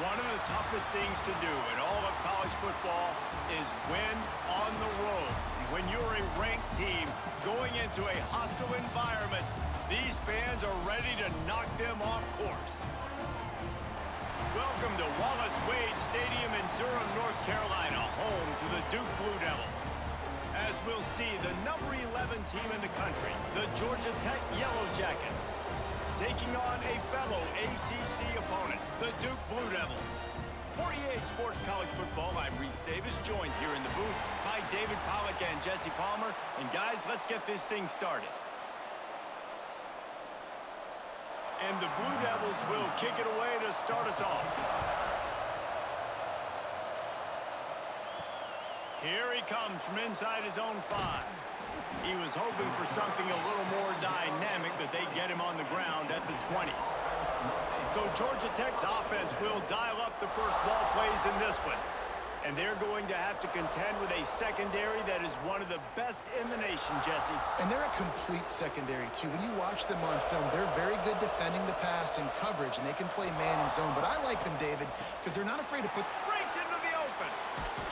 One of the toughest things to do in all of college football is win on the road. When you're a ranked team going into a hostile environment, these fans are ready to knock them off course. Welcome to Wallace Wade Stadium in Durham, North Carolina, home to the Duke Blue Devils. As we'll see, the number 11 team in the country, the Georgia Tech Yellow Jackets, taking on a fellow ACC opponent, the Duke Blue Devils. For EA Sports College Football, I'm Reese Davis, joined here in the booth by David Pollack and Jesse Palmer. And guys, let's get this thing started. And the Blue Devils will kick it away to start us off. Here he comes from inside his own 5. He was hoping for something a little more dynamic, but they get him on the ground at the 20. So Georgia Tech's offense will dial up the first ball plays in this one. And they're going to have to contend with a secondary that is one of the best in the nation, Jesse. And they're a complete secondary, too. When you watch them on film, they're very good defending the pass and coverage, and they can play man and zone. But I like them, David, because they're not afraid to put... Breaks into the open.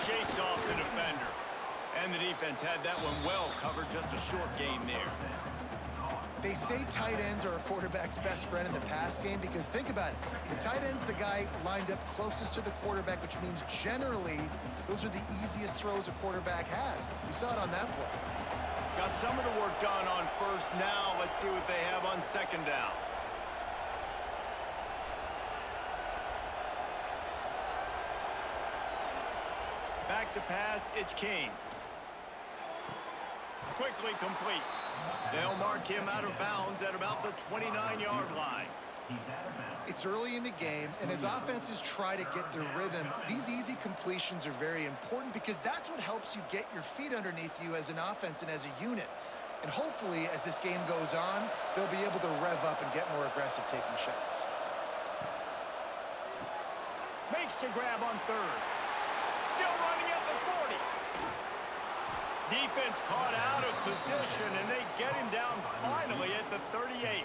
Shakes off the defender. And the defense had that one well covered, just a short game there. They say tight ends are a quarterback's best friend in the pass game because think about it. The tight end's the guy lined up closest to the quarterback, which means generally those are the easiest throws a quarterback has. You saw it on that play. Got some of the work done on first. Now let's see what they have on second down. Back to pass, it's King. Quickly complete. They'll mark him out of bounds at about the 29-yard line. It's early in the game, and as offenses try to get their rhythm, these easy completions are very important because that's what helps you get your feet underneath you as an offense and as a unit. And hopefully, as this game goes on, they'll be able to rev up and get more aggressive taking shots. Makes the grab on third. Still running at the 40. Defense caught out of position, and they get him down finally at the 38.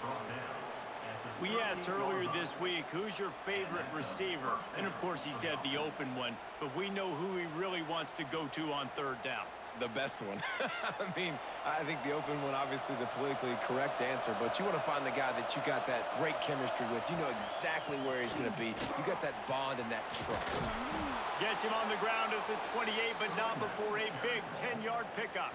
We asked earlier this week, who's your favorite receiver? And, of course, he said the open one, but we know who he really wants to go to on third down. The best one. I mean, I think the open one, obviously the politically correct answer, but you want to find the guy that you got that great chemistry with. You know exactly where he's going to be. You got that bond and that trust. Gets him on the ground at the 28, but not before a big 10-yard pickup.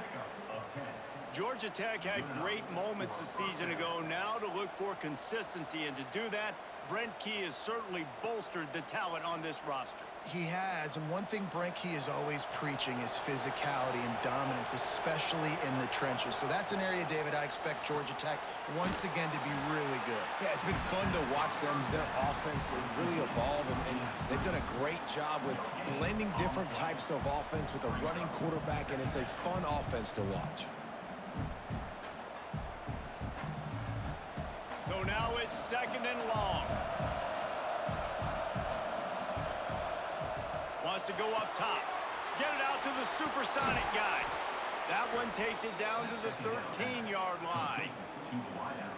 Georgia Tech had great moments a season ago. Now to look for consistency, and to do that, Brent Key has certainly bolstered the talent on this roster. He has, and one thing Brent Key is always preaching is physicality and dominance, especially in the trenches. So that's an area, David, I expect Georgia Tech once again to be really good. Yeah, it's been fun to watch them, their offense really evolve, and they've done a great job with blending different types of offense with a running quarterback, and it's a fun offense to watch. So now it's second and long. Wants to go up top. Get it out to the supersonic guy. That one takes it down to the 13-yard line.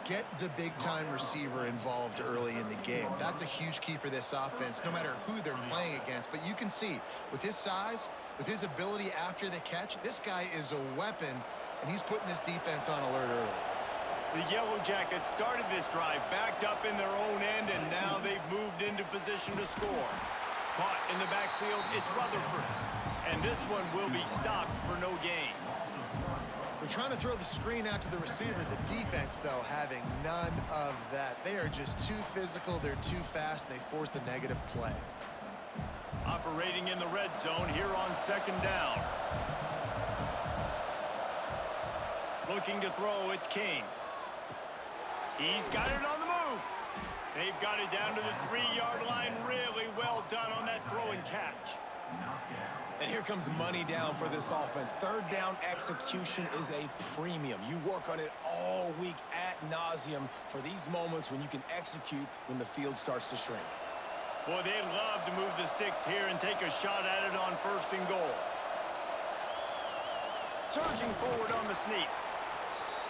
Get the big-time receiver involved early in the game. That's a huge key for this offense, no matter who they're playing against. But you can see, with his size, with his ability after the catch, this guy is a weapon, and he's putting this defense on alert early. The Yellow Jackets started this drive, backed up in their own end, and now they've moved into position to score. Caught in the backfield, it's Rutherford. And this one will be stopped for no gain. They're trying to throw the screen out to the receiver. The defense, though, having none of that. They are just too physical, they're too fast, and they force a negative play. Operating in the red zone here on second down. Looking to throw, it's King. He's got it on the move. They've got it down to the 3-yard line. Really well done on that throw and catch. And here comes money down for this offense. Third down execution is a premium. You work on it all week ad nauseum for these moments when you can execute when the field starts to shrink. Boy, they'd love to move the sticks here and take a shot at it on first and goal. Surging forward on the sneak.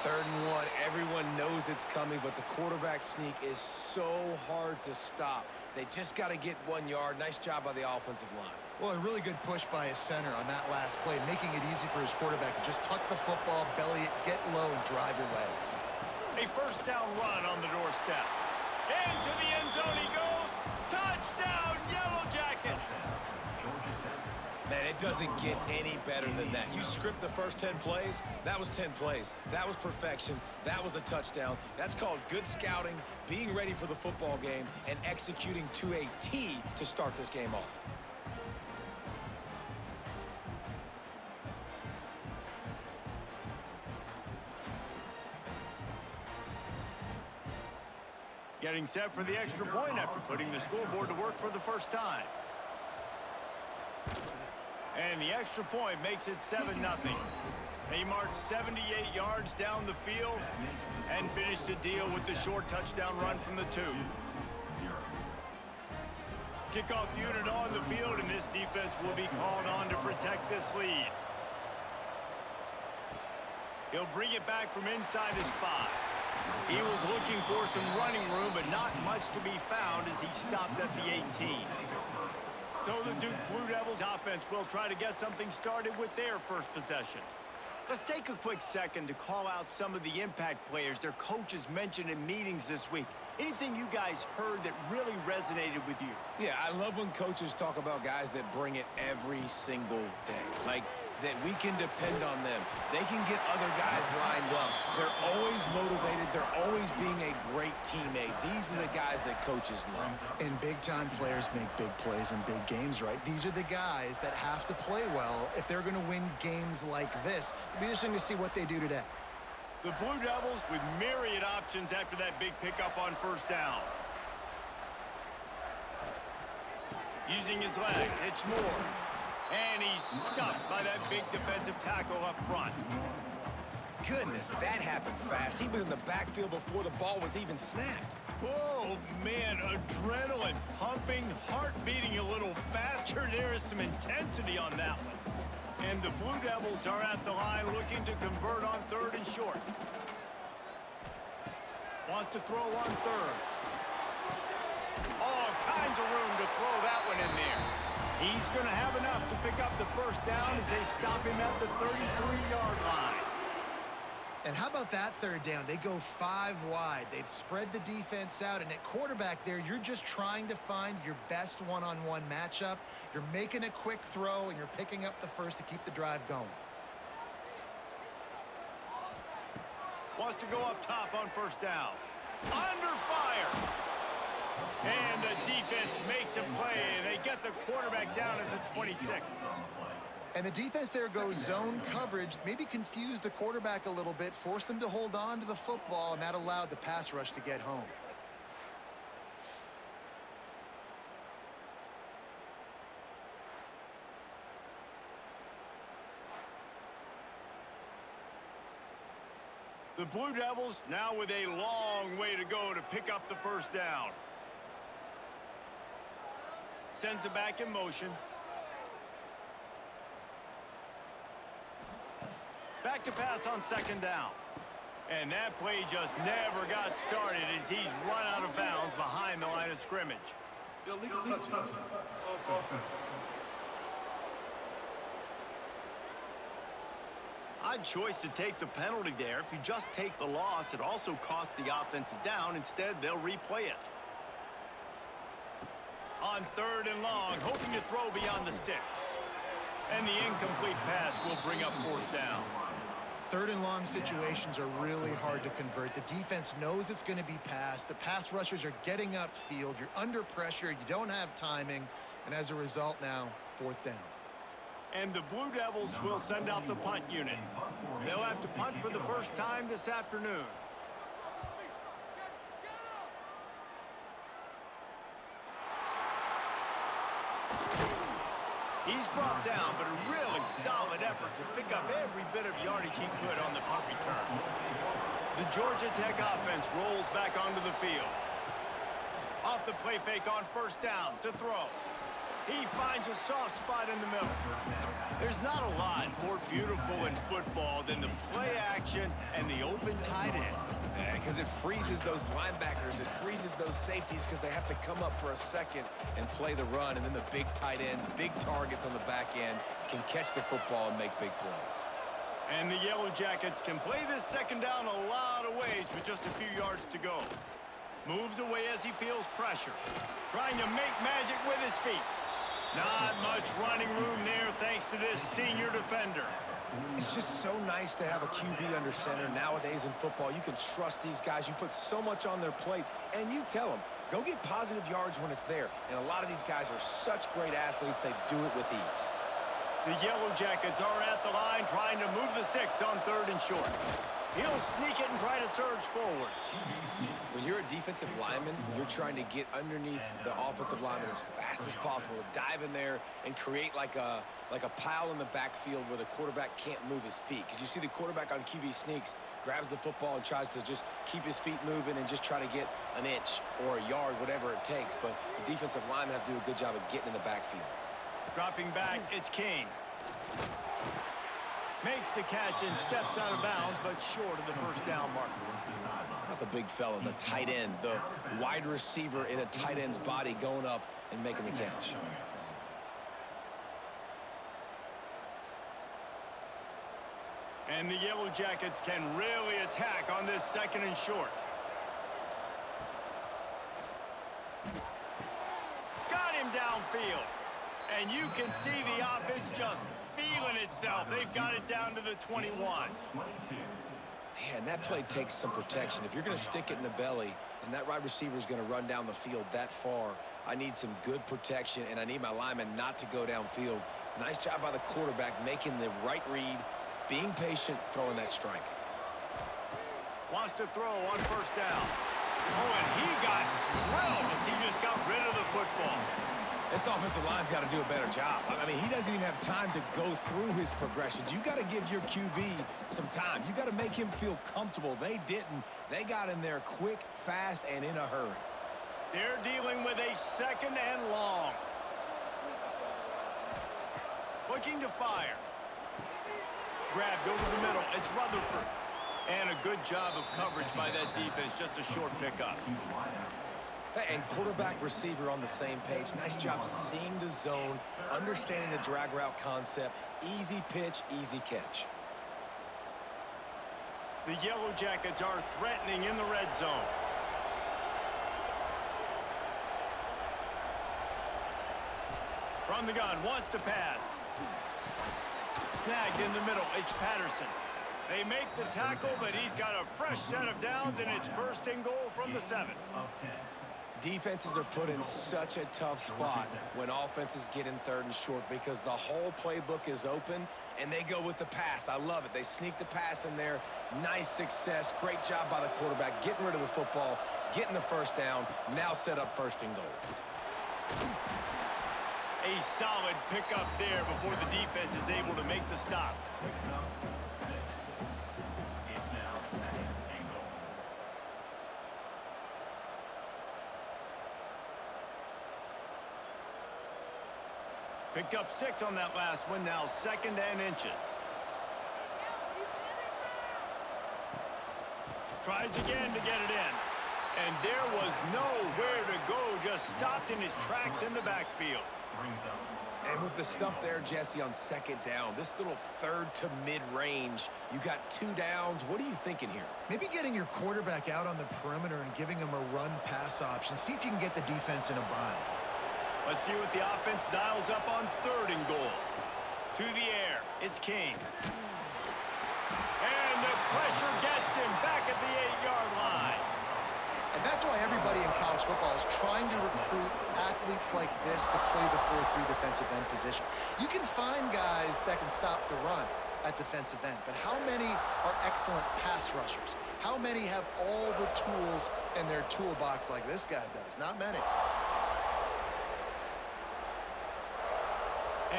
Third and 1, everyone knows knows it's coming, but the quarterback sneak is so hard to stop. They just got to get 1 yard. Nice job by the offensive line. Well, a really good push by his center on that last play, making it easy for his quarterback to just tuck the football, belly it, get low, and drive your legs. A first down run on the doorstep. Into the end zone he goes. Touchdown, Yellow Jackets! Man, it doesn't get any better than that. You script the first 10 plays, that was 10 plays. That was perfection. That was a touchdown. That's called good scouting, being ready for the football game, and executing to a T to start this game off. Getting set for the extra point after putting the scoreboard to work for the first time. And the extra point makes it 7-0. He marched 78 yards down the field and finished the deal with the short touchdown run from the 2. Kickoff unit on the field, and this defense will be called on to protect this lead. He'll bring it back from inside his 5. He was looking for some running room, but not much to be found as he stopped at the 18. So the Duke Blue Devils offense will try to get something started with their first possession. Let's take a quick second to call out some of the impact players their coaches mentioned in meetings this week. Anything you guys heard that really resonated with you? Yeah, I love when coaches talk about guys that bring it every single day. Like, that we can depend on them. They can get other guys lined up. They're always motivated. They're always being a great teammate. These are the guys that coaches love. And big-time players make big plays in big games, right? These are the guys that have to play well if they're going to win games like this. It'll be interesting to see what they do today. The Blue Devils with myriad options after that big pickup on first down. Using his legs, it's Moore. And he's stuffed by that big defensive tackle up front. Goodness, that happened fast. He was in the backfield before the ball was even snapped. Oh, man, adrenaline pumping, heart beating a little faster. There is some intensity on that one. And the Blue Devils are at the line looking to convert on 3rd and short. Wants to throw on 3rd. All kinds of room to throw that one in there. He's going to have enough to pick up the first down as they stop him at the 33-yard line. And how about that 3rd down? They go 5 wide. They'd spread the defense out, and at quarterback there, you're just trying to find your best one-on-one matchup. You're making a quick throw, and you're picking up the first to keep the drive going. Wants to go up top on first down. Under fire. And the defense makes a play, and they get the quarterback down at the 26. And the defense there goes zone coverage, maybe confused the quarterback a little bit, forced him to hold on to the football, and that allowed the pass rush to get home. The Blue Devils now with a long way to go to pick up the first down. Sends it back in motion. Back to pass on 2nd down. And that play just never got started as he's run out of bounds behind the line of scrimmage. Illegal touchdown. Odd choice to take the penalty there. If you just take the loss, it also costs the offense a down. Instead, they'll replay it. On 3rd and long, hoping to throw beyond the sticks. And the incomplete pass will bring up 4th down. 3rd and long situations are really hard to convert. The defense knows it's going to be passed. The pass rushers are getting upfield. You're under pressure. You don't have timing. And as a result now, 4th down. And the Blue Devils will send out the punt unit. They'll have to punt for the first time this afternoon. He's brought down, but a really solid effort to pick up every bit of yardage he could on the punt return. The Georgia Tech offense rolls back onto the field. Off the play fake on first down to throw. He finds a soft spot in the middle. There's not a lot more beautiful in football than the play action and the open tight end. Because it freezes those linebackers. It freezes those safeties because they have to come up for a second and play the run. And then the big tight ends, big targets on the back end can catch the football and make big plays. And the Yellow Jackets can play this second down a lot of ways with just a few yards to go. Moves away as he feels pressure. Trying to make magic with his feet. Not much running room there thanks to this senior defender. It's just so nice to have a QB under center. Nowadays in football, you can trust these guys. You put so much on their plate, and you tell them, go get positive yards when it's there. And a lot of these guys are such great athletes, they do it with ease. The Yellow Jackets are at the line trying to move the sticks on 3rd and short. He'll sneak it and try to surge forward. When you're a defensive lineman, you're trying to get underneath the offensive lineman as fast as possible, dive in there and create like a pile in the backfield where the quarterback can't move his feet. Because you see the quarterback on QB sneaks, grabs the football and tries to just keep his feet moving and just try to get an inch or a yard, whatever it takes. But the defensive linemen have to do a good job of getting in the backfield. Dropping back, it's King. Makes the catch and steps out of bounds, but short of the first down marker. Not the big fella, the tight end, the wide receiver in a tight end's body going up and making the catch. And the Yellow Jackets can really attack on this 2nd and short. Got him downfield. And you can see the offense just feeling itself. They've got it down to the 21. Man, that play takes some protection. If you're going to stick it in the belly and that wide receiver is going to run down the field that far, I need some good protection, and I need my lineman not to go downfield. Nice job by the quarterback making the right read, being patient, throwing that strike. Wants to throw on 1st down. Oh, and he got drilled as he just got rid of the football. This offensive line's got to do a better job. I mean, he doesn't even have time to go through his progressions. You got to give your QB some time. You got to make him feel comfortable. They didn't. They got in there quick, fast, and in a hurry. They're dealing with a 2nd and long. Looking to fire. Grabbed over the middle. It's Rutherford. And a good job of coverage by that defense. Just a short pickup. And quarterback receiver on the same page. Nice job seeing the zone, understanding the drag route concept. Easy pitch, easy catch. The Yellow Jackets are threatening in the red zone. From the gun, wants to pass. Snagged in the middle, it's Patterson. They make the tackle, but he's got a fresh set of downs, and it's 1st and goal from the 7. Defenses are put in such a tough spot when offenses get in 3rd and short because the whole playbook is open and they go with the pass. I love it. They sneak the pass in there. Nice success. Great job by the quarterback getting rid of the football, getting the 1st down, now set up 1st and goal. A solid pickup there before the defense is able to make the stop. Picked up 6 on that last one, now 2nd and inches. Tries again to get it in. And there was nowhere to go, just stopped in his tracks in the backfield. And with the stuff there, Jesse, on 2nd down, this little 3rd to mid-range, you got 2 downs. What are you thinking here? Maybe getting your quarterback out on the perimeter and giving him a run-pass option. See if you can get the defense in a bind. Let's see what the offense dials up on 3rd and goal. To the air, it's King. And the pressure gets him back at the 8-yard line. And that's why everybody in college football is trying to recruit athletes like this to play the 4-3 defensive end position. You can find guys that can stop the run at defensive end, but how many are excellent pass rushers? How many have all the tools in their toolbox like this guy does? Not many.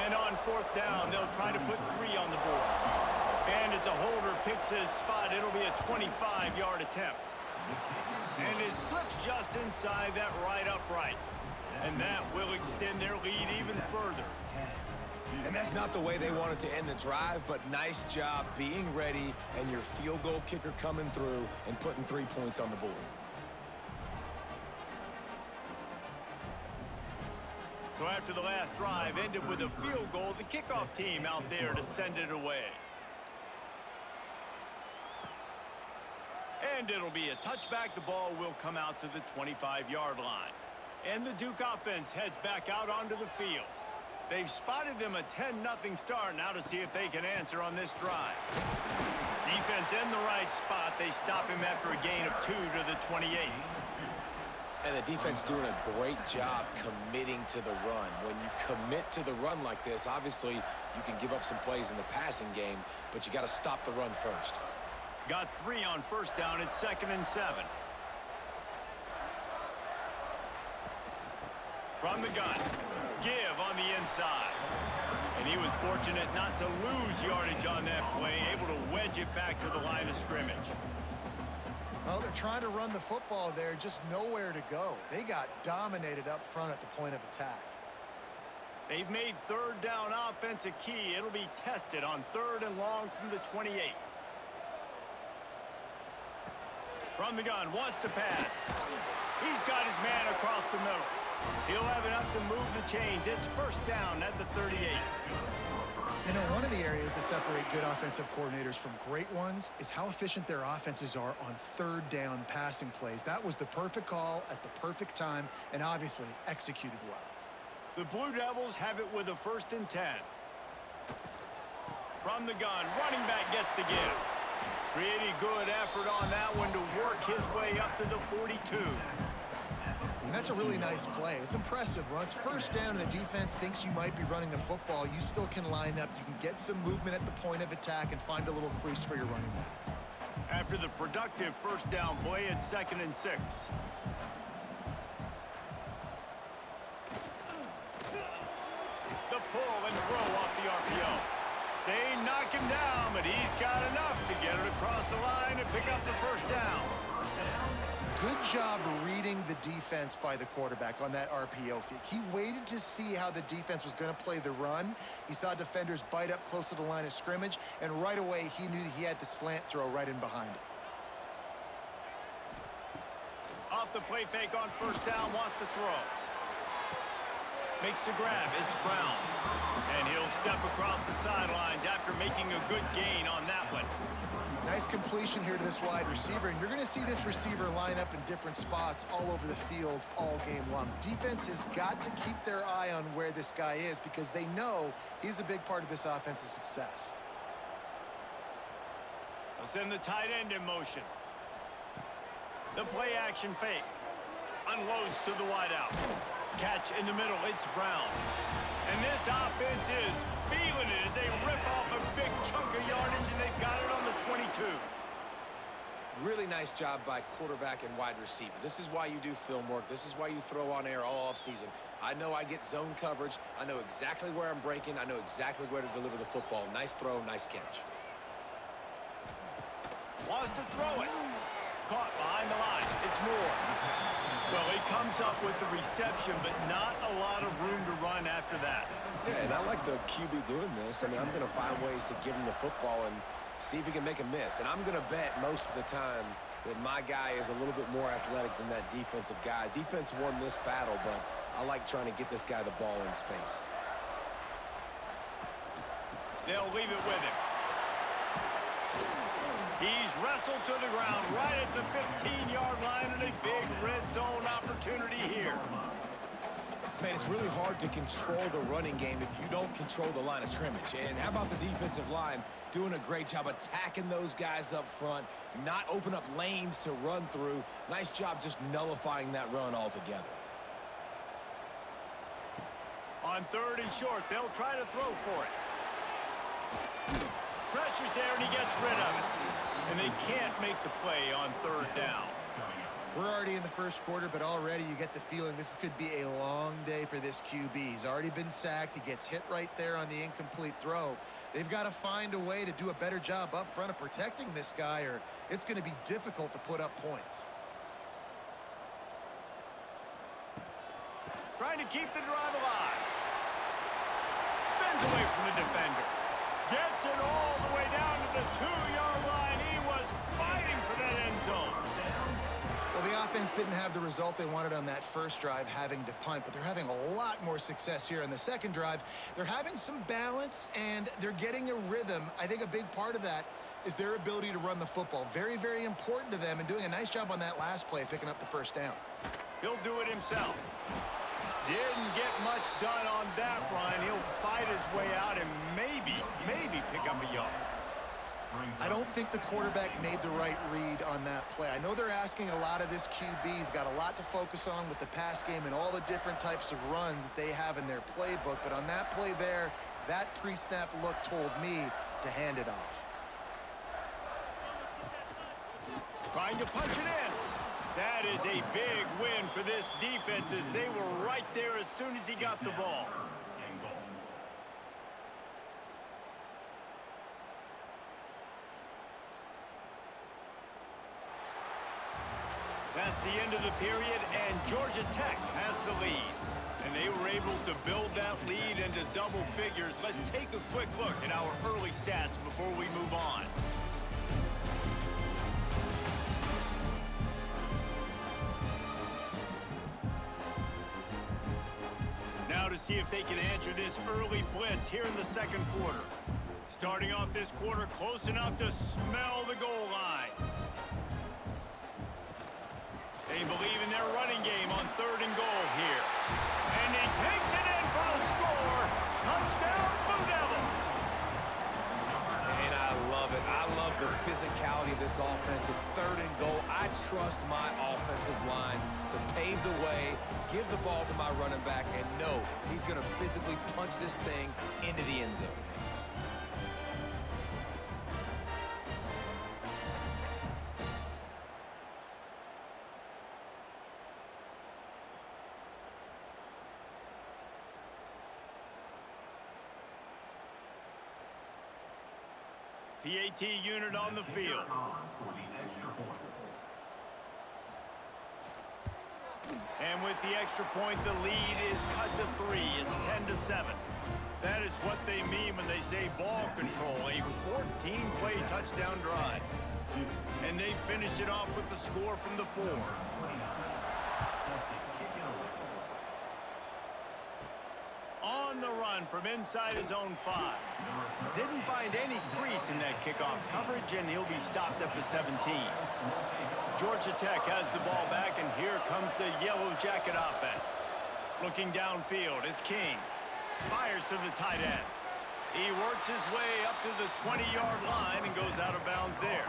And on 4th down, they'll try to put 3 on the board. And as a holder picks his spot, it'll be a 25-yard attempt. And it slips just inside that right upright. And that will extend their lead even further. And that's not the way they wanted to end the drive, but nice job being ready and your field goal kicker coming through and putting 3 points on the board. So after the last drive ended with a field goal, the kickoff team out there to send it away. And it'll be a touchback. The ball will come out to the 25-yard line. And the Duke offense heads back out onto the field. They've spotted them a 10-0 start now to see if they can answer on this drive. Defense in the right spot. They stop him after a gain of 2 to the 28. And the defense doing a great job committing to the run. When you commit to the run like this, obviously you can give up some plays in the passing game, but you got to stop the run first. Got 3 on first down. It's 2nd and 7. From the gun, give on the inside. And he was fortunate not to lose yardage on that play, able to wedge it back to the line of scrimmage. Well, they're trying to run the football there, just nowhere to go. They got dominated up front at the point of attack. They've made 3rd down offense a key. It'll be tested on 3rd and long from the 28. From the gun, wants to pass. He's got his man across the middle. He'll have enough to move the chains. It's 1st down at the 38. You know, one of the areas that separate good offensive coordinators from great ones is how efficient their offenses are on 3rd down passing plays. That was the perfect call at the perfect time and obviously executed well. The Blue Devils have it with a 1st and 10. From the gun, running back gets the give. Pretty good effort on that one to work his way up to the 42. And that's a really nice play. It's impressive. When it's 1st down and the defense thinks you might be running the football, you still can line up. You can get some movement at the point of attack and find a little crease for your running back. After the productive 1st down play, it's 2nd and 6. The pull and throw off the RPO. They knock him down, but he's got enough to get it across the line and pick up the 1st down. Good job reading the defense by the quarterback on that RPO fake. He waited to see how the defense was going to play the run. He saw defenders bite up close to the line of scrimmage, and right away he knew he had the slant throw right in behind it. Off the play fake on 1st down, wants to throw. Makes the grab, it's Brown. And he'll step across the sidelines after making a good gain on that one. Nice completion here to this wide receiver, and you're going to see this receiver line up in different spots all over the field all game long. Defense has got to keep their eye on where this guy is because they know he's a big part of this offense's success. They'll send the tight end in motion. The play action fake. Unloads to the wideout. Catch in the middle, it's Brown. And this offense is feeling it as they rip off a big chunk of yardage, and they've got it on the 22. Really nice job by quarterback and wide receiver. This is why you do film work. This is why you throw on air all offseason. I know I get zone coverage. I know exactly where I'm breaking. I know exactly where to deliver the football. Nice throw, nice catch. Wants to throw it. Caught behind the line. It's Moore. Well, he comes up with the reception, but not a lot of room to run after that. Yeah, and I like the QB doing this. I mean, I'm going to find ways to give him the football and see if he can make a miss. And I'm going to bet most of the time that my guy is a little bit more athletic than that defensive guy. Defense won this battle, but I like trying to get this guy the ball in space. They'll leave it with him. He's wrestled to the ground right at the 15-yard line, and a big red zone opportunity here. Man, it's really hard to control the running game if you don't control the line of scrimmage. And how about the defensive line doing a great job attacking those guys up front, not open up lanes to run through. Nice job just nullifying that run altogether. On 3rd and short, they'll try to throw for it. Pressure's there, and he gets rid of it. And they can't make the play on 3rd down. We're already in the first quarter, but already you get the feeling this could be a long day for this QB. He's already been sacked. He gets hit right there on the incomplete throw. They've got to find a way to do a better job up front of protecting this guy, or it's going to be difficult to put up points. Trying to keep the drive alive. Runs away from the defender. Gets it all the way down to the 2-yard line. He was fighting for that end zone. Well, the offense didn't have the result they wanted on that first drive, having to punt, but they're having a lot more success here on the second drive. They're having some balance, and they're getting a rhythm. I think a big part of that is their ability to run the football. Very, very important to them, and doing a nice job on that last play, picking up the first down. He'll do it himself. Didn't get much done on that run. He'll fight his way out and maybe pick up a yard. I don't think the quarterback made the right read on that play. I know they're asking a lot of this QB. He's got a lot to focus on with the pass game and all the different types of runs that they have in their playbook. But on that play there, that pre-snap look told me to hand it off. Trying to punch it in. That is a big win for this defense as they were right there as soon as he got the ball. That's the end of the period, and Georgia Tech has the lead. And they were able to build that lead into double figures. Let's take a quick look at our early stats before we move on. Now to see if they can answer this early blitz here in the second quarter. Starting off this quarter close enough to smell the goal line. They believe in their running game on 3rd and goal here. And he takes it in for the score. Touchdown, Blue Devils. And I love it. I love the physicality of this offense. It's 3rd and goal. I trust my offensive line to pave the way, give the ball to my running back, and know he's going to physically punch this thing into the end zone. PAT unit on the field. And with the extra point, the lead is cut to 3. It's 10-7. That is what they mean when they say ball control, a 14-play touchdown drive. And they finish it off with the score from the 4. On the run from inside his own 5. Didn't find any crease in that kickoff coverage, and he'll be stopped at the 17. Georgia Tech has the ball back, and here comes the Yellow Jacket offense. Looking downfield, it's King. Fires to the tight end. He works his way up to the 20-yard line and goes out of bounds there.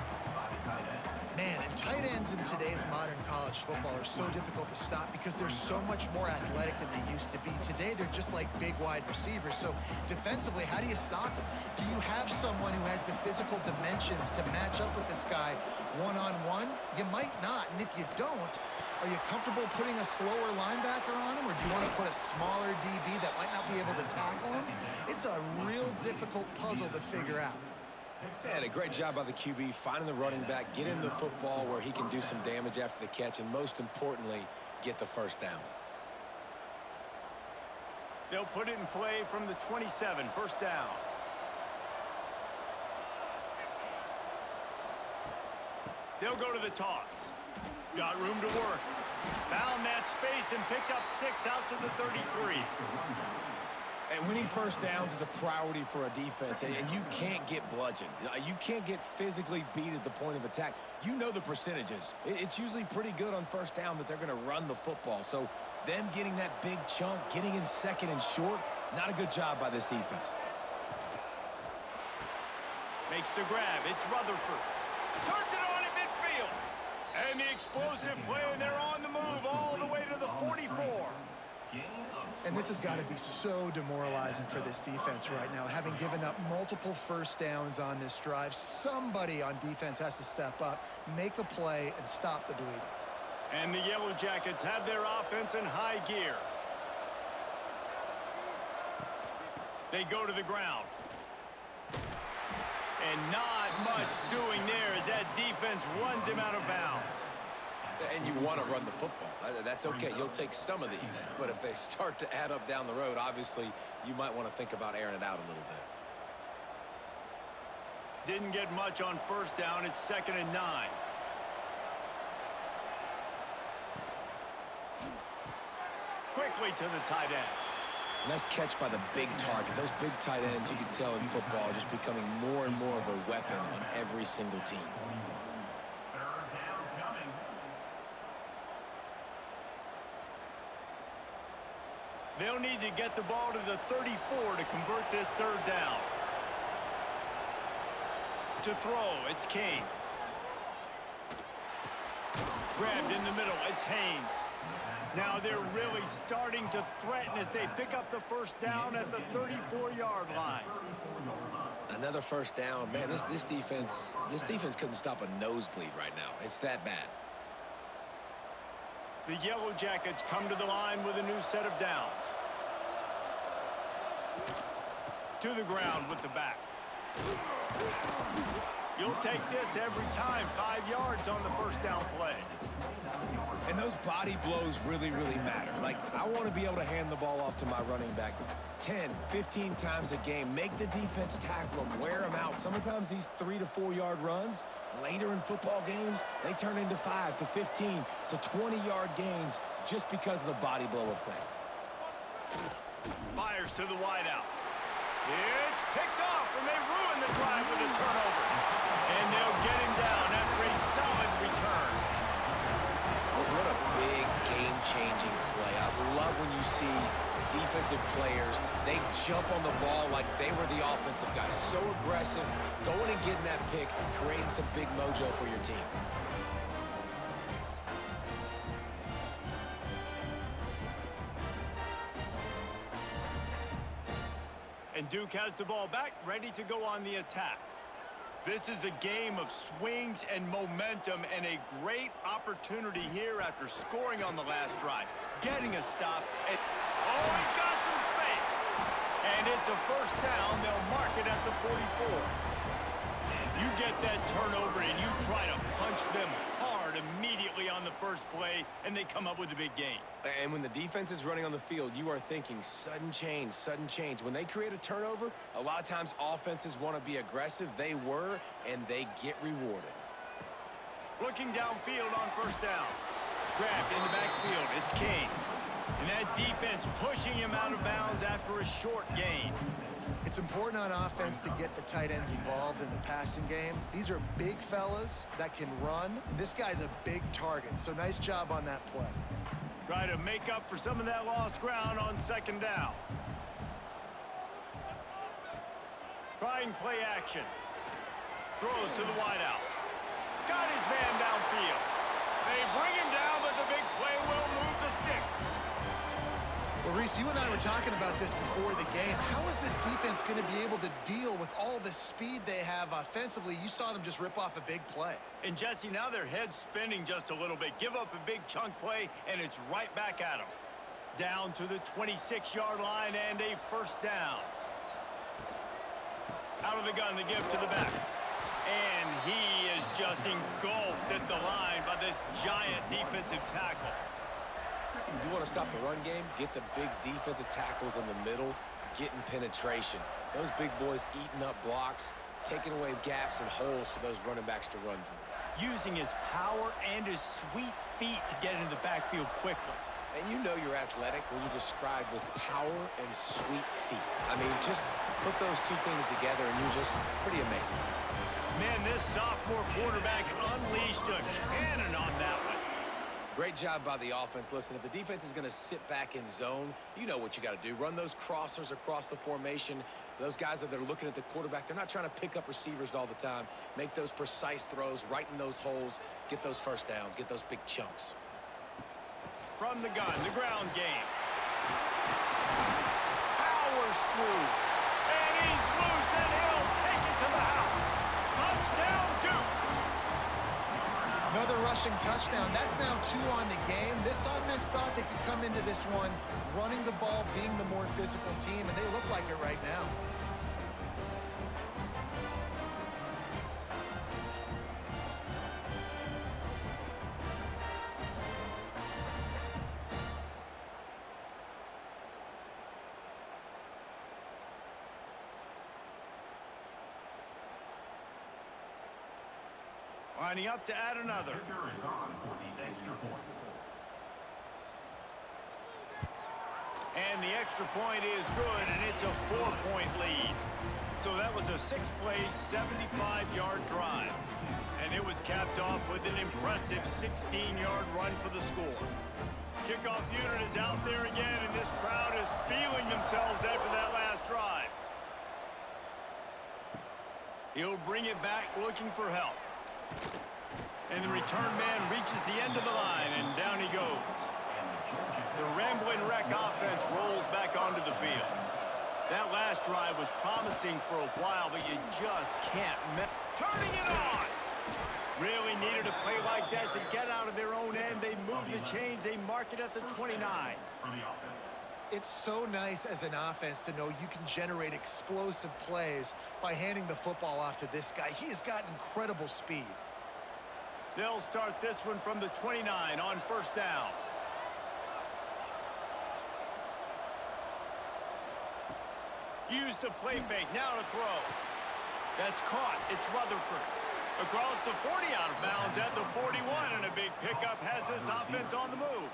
Man, and tight ends in today's modern college football are so difficult to stop because they're so much more athletic than they used to be. Today, they're just like big wide receivers. So defensively, how do you stop them? Do you have someone who has the physical dimensions to match up with this guy one-on-one? You might not. And if you don't, are you comfortable putting a slower linebacker on him, or do you want to put a smaller DB that might not be able to tackle him? It's a real difficult puzzle to figure out. And a great job by the QB finding the running back, get him the football where he can do some damage after the catch, and most importantly, get the first down. They'll put it in play from the 27, first down. They'll go to the toss. Got room to work. Found that space and picked up 6 out to the 33. And winning first downs is a priority for a defense, and you can't get bludgeoned. You can't get physically beat at the point of attack. You know the percentages. It's usually pretty good on first down that they're going to run the football. So them getting that big chunk, getting in second and short, not a good job by this defense. Makes the grab. It's Rutherford. Turns it on in midfield. And the explosive play, and they're on the move all the way to the 44. And this has got to be so demoralizing for this defense right now, having given up multiple first downs on this drive. Somebody on defense has to step up, make a play, and stop the bleeding. And the Yellow Jackets have their offense in high gear. They go to the ground. And not much doing there as that defense runs him out of bounds. And you want to run the football. That's okay. You'll take some of these. But if they start to add up down the road, obviously, you might want to think about airing it out a little bit. Didn't get much on first down. It's 2nd and 9. Quickly to the tight end. Nice catch by the big target. Those big tight ends, you can tell in football, are just becoming more and more of a weapon on every single team. They'll need to get the ball to the 34 to convert this 3rd down. To throw, it's King. Grabbed in the middle, it's Haynes. Now they're really starting to threaten as they pick up the 1st down at the 34-yard line. Another 1st down. Man, this defense couldn't stop a nosebleed right now. It's that bad. The Yellow Jackets come to the line with a new set of downs. To the ground with the back. You'll take this every time. 5 yards on the 1st down play. And those body blows really, really matter. Like, I want to be able to hand the ball off to my running back 10, 15 times a game. Make the defense tackle them, wear them out. Sometimes these 3 to 4 yard runs, later in football games, they turn into 5 to 15 to 20-yard gains just because of the body blow effect. Fires to the wideout. It's picked off, and they ruin the drive with a turnover. And they'll get him down after a solid return. What a big game-changing play. I love when you see defensive players, they jump on the ball like they were the offensive guys. So aggressive, going and getting that pick, creating some big mojo for your team. And Duke has the ball back, ready to go on the attack. This is a game of swings and momentum, and a great opportunity here after scoring on the last drive. Getting a stop, and oh, he's got some space. And it's a 1st down. They'll mark it at the 44. You get that turnover, and you try to punch them hard immediately on the 1st play, and they come up with a big gain. And when the defense is running on the field, you are thinking sudden change, sudden change. When they create a turnover, a lot of times offenses want to be aggressive. They were, and they get rewarded. Looking downfield on 1st down. Grabbed in the backfield. It's King. And that defense pushing him out of bounds after a short gain. It's important on offense to get the tight ends involved in the passing game. These are big fellas that can run. This guy's a big target, so nice job on that play. Try to make up for some of that lost ground on 2nd down. Trying play action. Throws to the wideout. Got his man downfield. They bring him down, but the big play will move the sticks. Well, Reese, you and I were talking about this before the game. How is this defense going to be able to deal with all the speed they have offensively? You saw them just rip off a big play. And, Jesse, now their head's spinning just a little bit. Give up a big chunk play, and it's right back at them. Down to the 26-yard line and a 1st down. Out of the gun to give to the back. And he is just engulfed at the line by this giant defensive tackle. You want to stop the run game, get the big defensive tackles in the middle, getting penetration. Those big boys eating up blocks, taking away gaps and holes for those running backs to run through. Using his power and his sweet feet to get into the backfield quickly. And you know you're athletic when you describe with power and sweet feet. I mean, just put those two things together and you're just pretty amazing. Man, this sophomore quarterback unleashed a cannon on that one. Great job by the offense. Listen, if the defense is going to sit back in zone, you know what you got to do. Run those crossers across the formation. Those guys that are looking at the quarterback, they're not trying to pick up receivers all the time. Make those precise throws, right in those holes, get those 1st downs, get those big chunks. From the gun, the ground game. Powers through. And he's loose, and he'll take it to the house. Touchdown, Duke. Another rushing touchdown. That's now 2 on the game. This offense thought they could come into this one running the ball, being the more physical team, and they look like it right now. lining up to add another. Kicker is on for the extra point. And the extra point is good, and it's a 4-point lead. So that was a 6-play, 75-yard drive. And it was capped off with an impressive 16-yard run for the score. Kickoff unit is out there again, and this crowd is feeling themselves after that last drive. He'll bring it back looking for help. And the return man reaches the end of the line, and down he goes. The Rambling Wreck offense rolls back onto the field. That last drive was promising for a while, but you just can't miss. Turning it on! Really needed a play like that to get out of their own end. They move the chains. They mark it at the 29. It's so nice as an offense to know you can generate explosive plays by handing the football off to this guy. He has got incredible speed. They'll start this one from the 29 on first down. Use the play fake, now to throw. That's caught, it's Rutherford. Across the 40 out of bounds at the 41, and a big pickup has this offense on the move.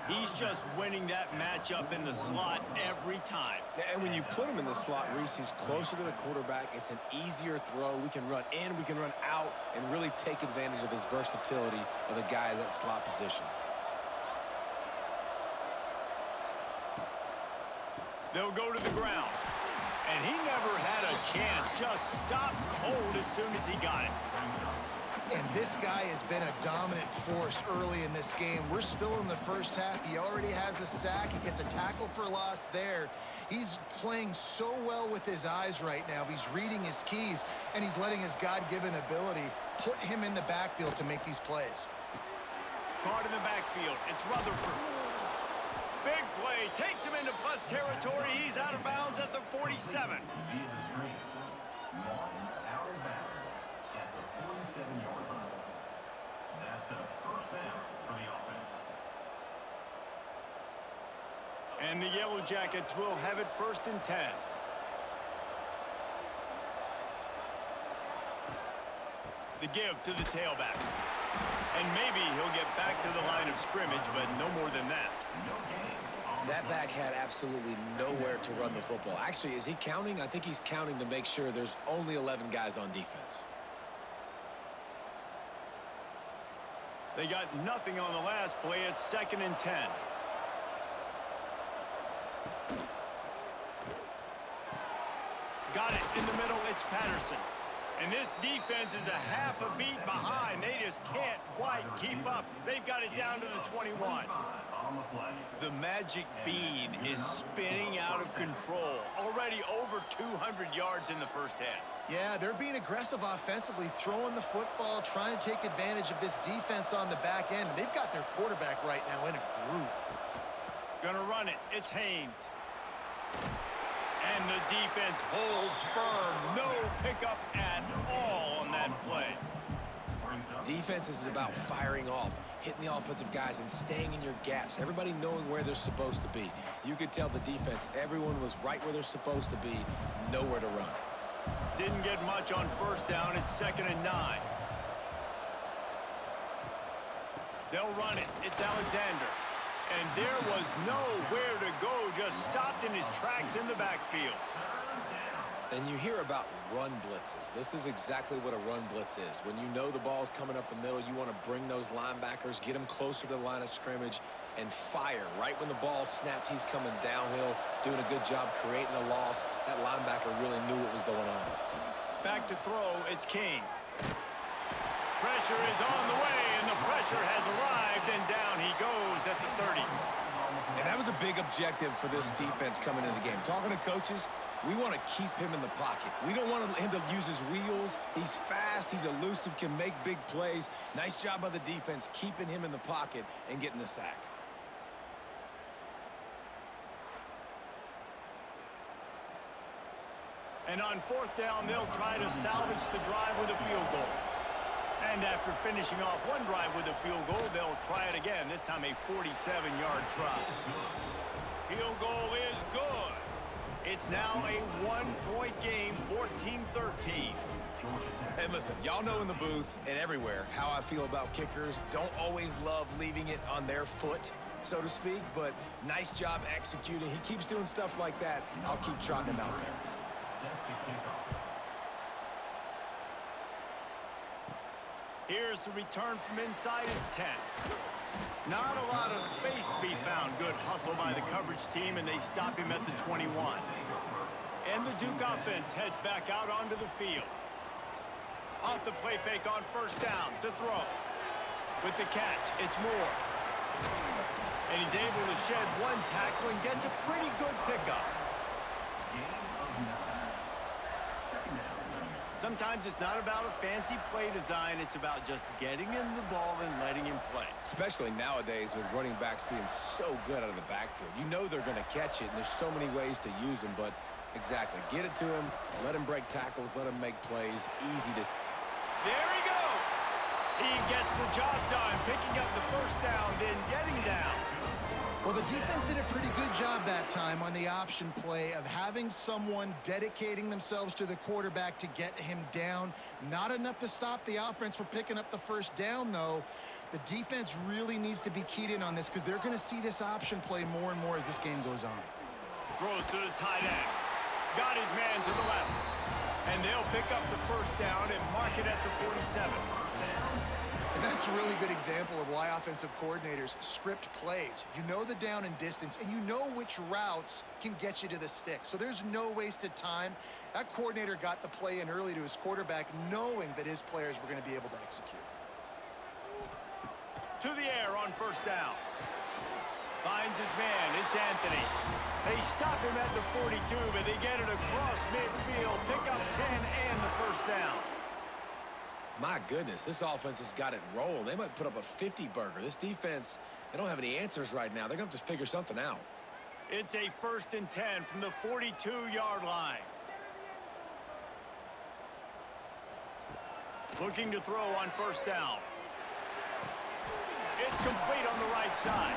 He's just winning that matchup in the slot every time. And when you put him in the slot, Reese, he's closer to the quarterback. It's an easier throw. We can run in, we can run out, and really take advantage of his versatility of the guy in that slot position. They'll go to the ground. And he never had a chance. Just stopped cold as soon as he got it. And this guy has been a dominant force early in this game. We're still in the first half. He already has a sack. He gets a tackle for loss there. He's playing so well with his eyes right now. He's reading his keys, and he's letting his God-given ability put him in the backfield to make these plays. Caught in the backfield. It's Rutherford. Big play, takes him into plus territory. He's out of bounds at the 47. That's a first down for the offense. And the Yellow Jackets will have it first and 10. The give to the tailback. And maybe he'll get back to the line of scrimmage, but no more than that. That back had absolutely nowhere to run the football. Actually, is he counting? I think he's counting to make sure there's only 11 guys on defense. They got nothing on the last play. It's second and 10. Got it in the middle. It's Patterson. And this defense is a half a beat behind. They just can't quite keep up. They've got it down to the 21. The magic bean is spinning out of control. Already over 200 yards in the first half. Yeah, they're being aggressive offensively, throwing the football, trying to take advantage of this defense on the back end. They've got their quarterback right now in a groove. Gonna run it. It's Haynes. And the defense holds firm. No pickup at all on that play. Defense is about firing off, hitting the offensive guys and staying in your gaps. Everybody knowing where they're supposed to be. You could tell the defense, everyone was right where they're supposed to be, nowhere to run. Didn't get much on first down. It's second and 9. They'll run it. It's Alexander. And there was nowhere to go, just stopped in his tracks in the backfield. And you hear about run blitzes. This is exactly what a run blitz is. When you know the ball's coming up the middle, you want to bring those linebackers, get them closer to the line of scrimmage, and fire. Right when the ball snapped, he's coming downhill, doing a good job creating a loss. That linebacker really knew what was going on. Back to throw, it's King. Pressure is on the way, and the pressure has arrived, and down he goes at the 30. And that was a big objective for this defense coming into the game. Talking to coaches, we want to keep him in the pocket. We don't want him to use his wheels. He's fast, he's elusive, can make big plays. Nice job by the defense keeping him in the pocket and getting the sack. And on fourth down, they'll try to salvage the drive with a field goal. And after finishing off one drive with a field goal, they'll try it again, this time a 47-yard try. Field goal is good. It's now a one-point game, 14-13. Georgia Tech. And listen, y'all know in the booth and everywhere how I feel about kickers. Don't always love leaving it on their foot, so to speak, but nice job executing. He keeps doing stuff like that. I'll keep trotting him out there. Set to kick off. Here's the return from inside his 10. Not a lot of space to be found. Good hustle by the coverage team, and they stop him at the 21. And the Duke offense heads back out onto the field. Off the play fake on first down to throw. With the catch, it's Moore. And he's able to shed one tackle and gets a pretty good pickup. Gain of 9. Second down. Sometimes it's not about a fancy play design. It's about just getting him the ball and letting him play. Especially nowadays with running backs being so good out of the backfield. You know they're going to catch it, and there's so many ways to use them, but exactly. Get it to him, let him break tackles, let him make plays. Easy to... There he goes. He gets the job done, picking up the first down, then getting down. Well, the defense did a pretty good job that time on the option play of having someone dedicating themselves to the quarterback to get him down. Not enough to stop the offense from picking up the first down, though. The defense really needs to be keyed in on this because they're going to see this option play more and more as this game goes on. Throws to the tight end. Got his man to the left. And they'll pick up the first down and mark it at the 47. And that's a really good example of why offensive coordinators script plays. You know the down and distance, and you know which routes can get you to the stick. So there's no wasted time. That coordinator got the play in early to his quarterback, knowing that his players were going to be able to execute. To the air on first down. Finds his man. It's Anthony. They stop him at the 42, but they get it across midfield. Pick up 10 and the first down. My goodness, this offense has got it rolling. They might put up a 50-burger. This defense, they don't have any answers right now. They're going to have to figure something out. It's a 1st and 10 from the 42-yard line. Looking to throw on first down. It's complete on the right side.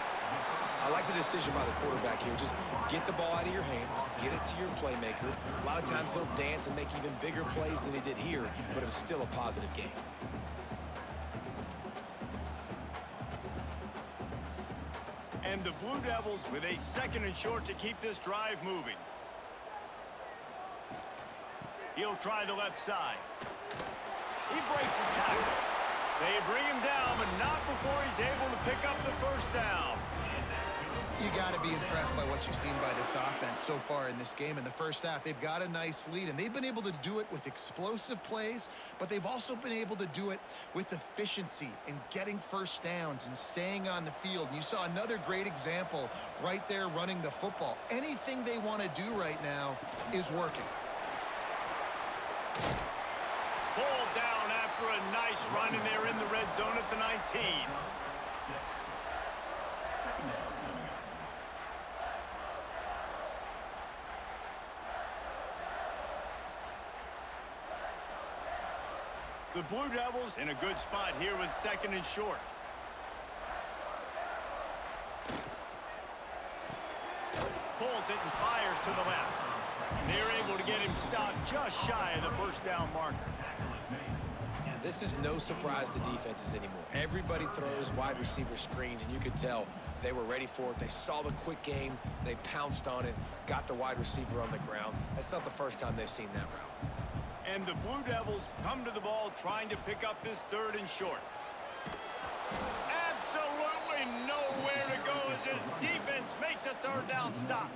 I like the decision by the quarterback here. Just get the ball out of your hands, get it to your playmaker. A lot of times he'll dance and make even bigger plays than he did here, but it was still a positive game. And the Blue Devils with a 2nd and short to keep this drive moving. He'll try the left side. He breaks the tackle. They bring him down, but not before he's able to pick up the first down. You got to be impressed by what you've seen by this offense so far in this game. In the first half, they've got a nice lead, and they've been able to do it with explosive plays, but they've also been able to do it with efficiency and getting first downs and staying on the field. And you saw another great example right there running the football. Anything they want to do right now is working. Pulled down after a nice run, and they're in the red zone at the 19. Second down. The Blue Devils in a good spot here with 2nd and short. Pulls it and fires to the left. They're able to get him stopped just shy of the first down marker. This is no surprise to defenses anymore. Everybody throws wide receiver screens, and you could tell they were ready for it. They saw the quick game. They pounced on it, got the wide receiver on the ground. That's not the first time they've seen that route. And the Blue Devils come to the ball trying to pick up this 3rd and short. Absolutely nowhere to go as this defense makes a 3rd down stop.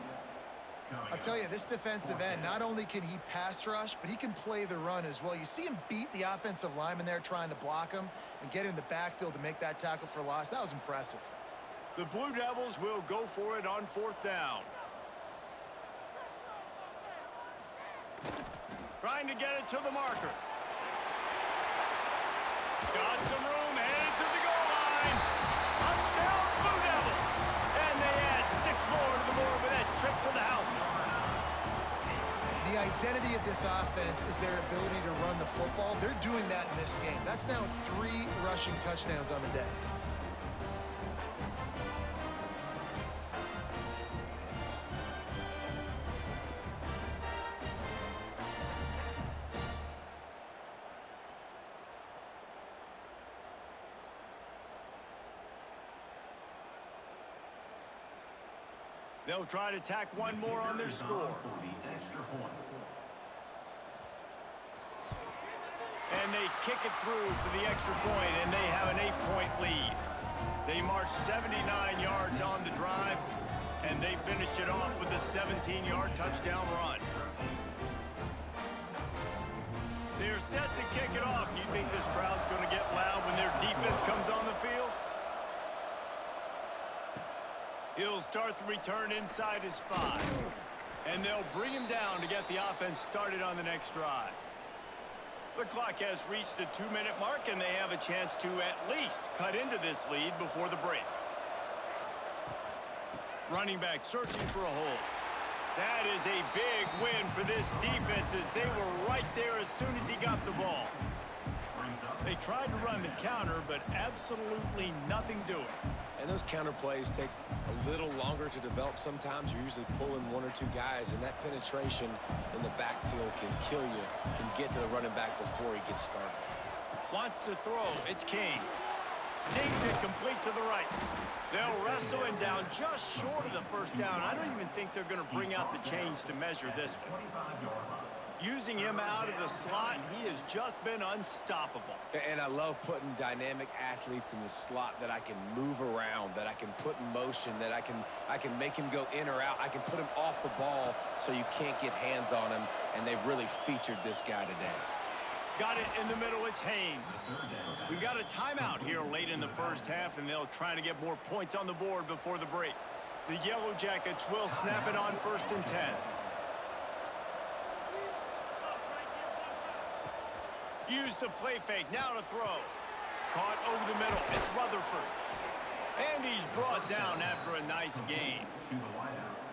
I'll tell you, this defensive end, not only can he pass rush, but he can play the run as well. You see him beat the offensive lineman there trying to block him and get in the backfield to make that tackle for loss. That was impressive. The Blue Devils will go for it on 4th down. Trying to get it to the marker. Got some room, headed to the goal line. Touchdown, Blue Devils. And they add 6 more to the board with that trip to the house. The identity of this offense is their ability to run the football. They're doing that in this game. That's now 3 rushing touchdowns on the day. They'll try to tack one more on their score. For the extra point. And they kick it through for the extra point, and they have an 8-point lead. They marched 79 yards on the drive, and they finished it off with a 17-yard touchdown run. They're set to kick it off. Do you think this crowd's going to get loud when their defense comes on the field? He'll start the return inside his 5. And they'll bring him down to get the offense started on the next drive. The clock has reached the 2-minute mark, and they have a chance to at least cut into this lead before the break. Running back searching for a hole. That is a big win for this defense as they were right there as soon as he got the ball. They tried to run the counter, but absolutely nothing doing. And those counter plays take a little longer to develop sometimes. You're usually pulling 1 or 2 guys, and that penetration in the backfield can kill you, can get to the running back before he gets started. Wants to throw. It's King. Zings it complete to the right. They'll wrestle him down just short of the first down. I don't even think they're going to bring out the chains to measure this one. Using him out of the slot, he has just been unstoppable. And I love putting dynamic athletes in the slot that I can move around, that I can put in motion, that I can make him go in or out. I can put him off the ball so you can't get hands on him, and they've really featured this guy today. Got it in the middle, it's Haynes. We got a timeout here late in the first half, and they'll try to get more points on the board before the break. The Yellow Jackets will snap it on 1st and 10. Use the play fake, now to throw. Caught over the middle, it's Rutherford. And he's brought down after a nice gain.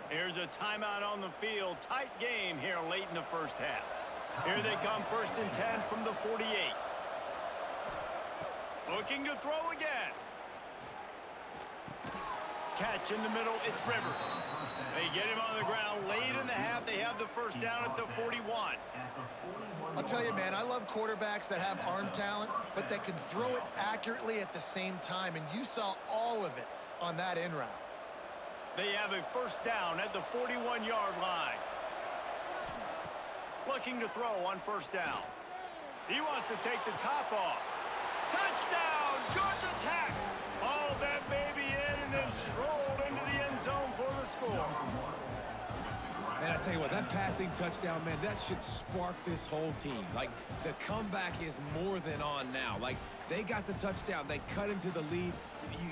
Here's a timeout on the field. Tight game here late in the first half. Here they come, 1st and 10 from the 48. Looking to throw again. Catch in the middle, it's Rivers. They get him on the ground late in the half. They have the first down at the 41. I'll tell you, man, I love quarterbacks that have arm talent, but that can throw it accurately at the same time, and you saw all of it on that in route. They have a first down at the 41-yard line. Looking to throw on 1st down. He wants to take the top off. Touchdown, Georgia Tech! Haul that baby in and then strolled into the end zone for the score. Man, I tell you what, that passing touchdown, man, that should spark this whole team. Like, the comeback is more than on now. Like, they got the touchdown. They cut into the lead.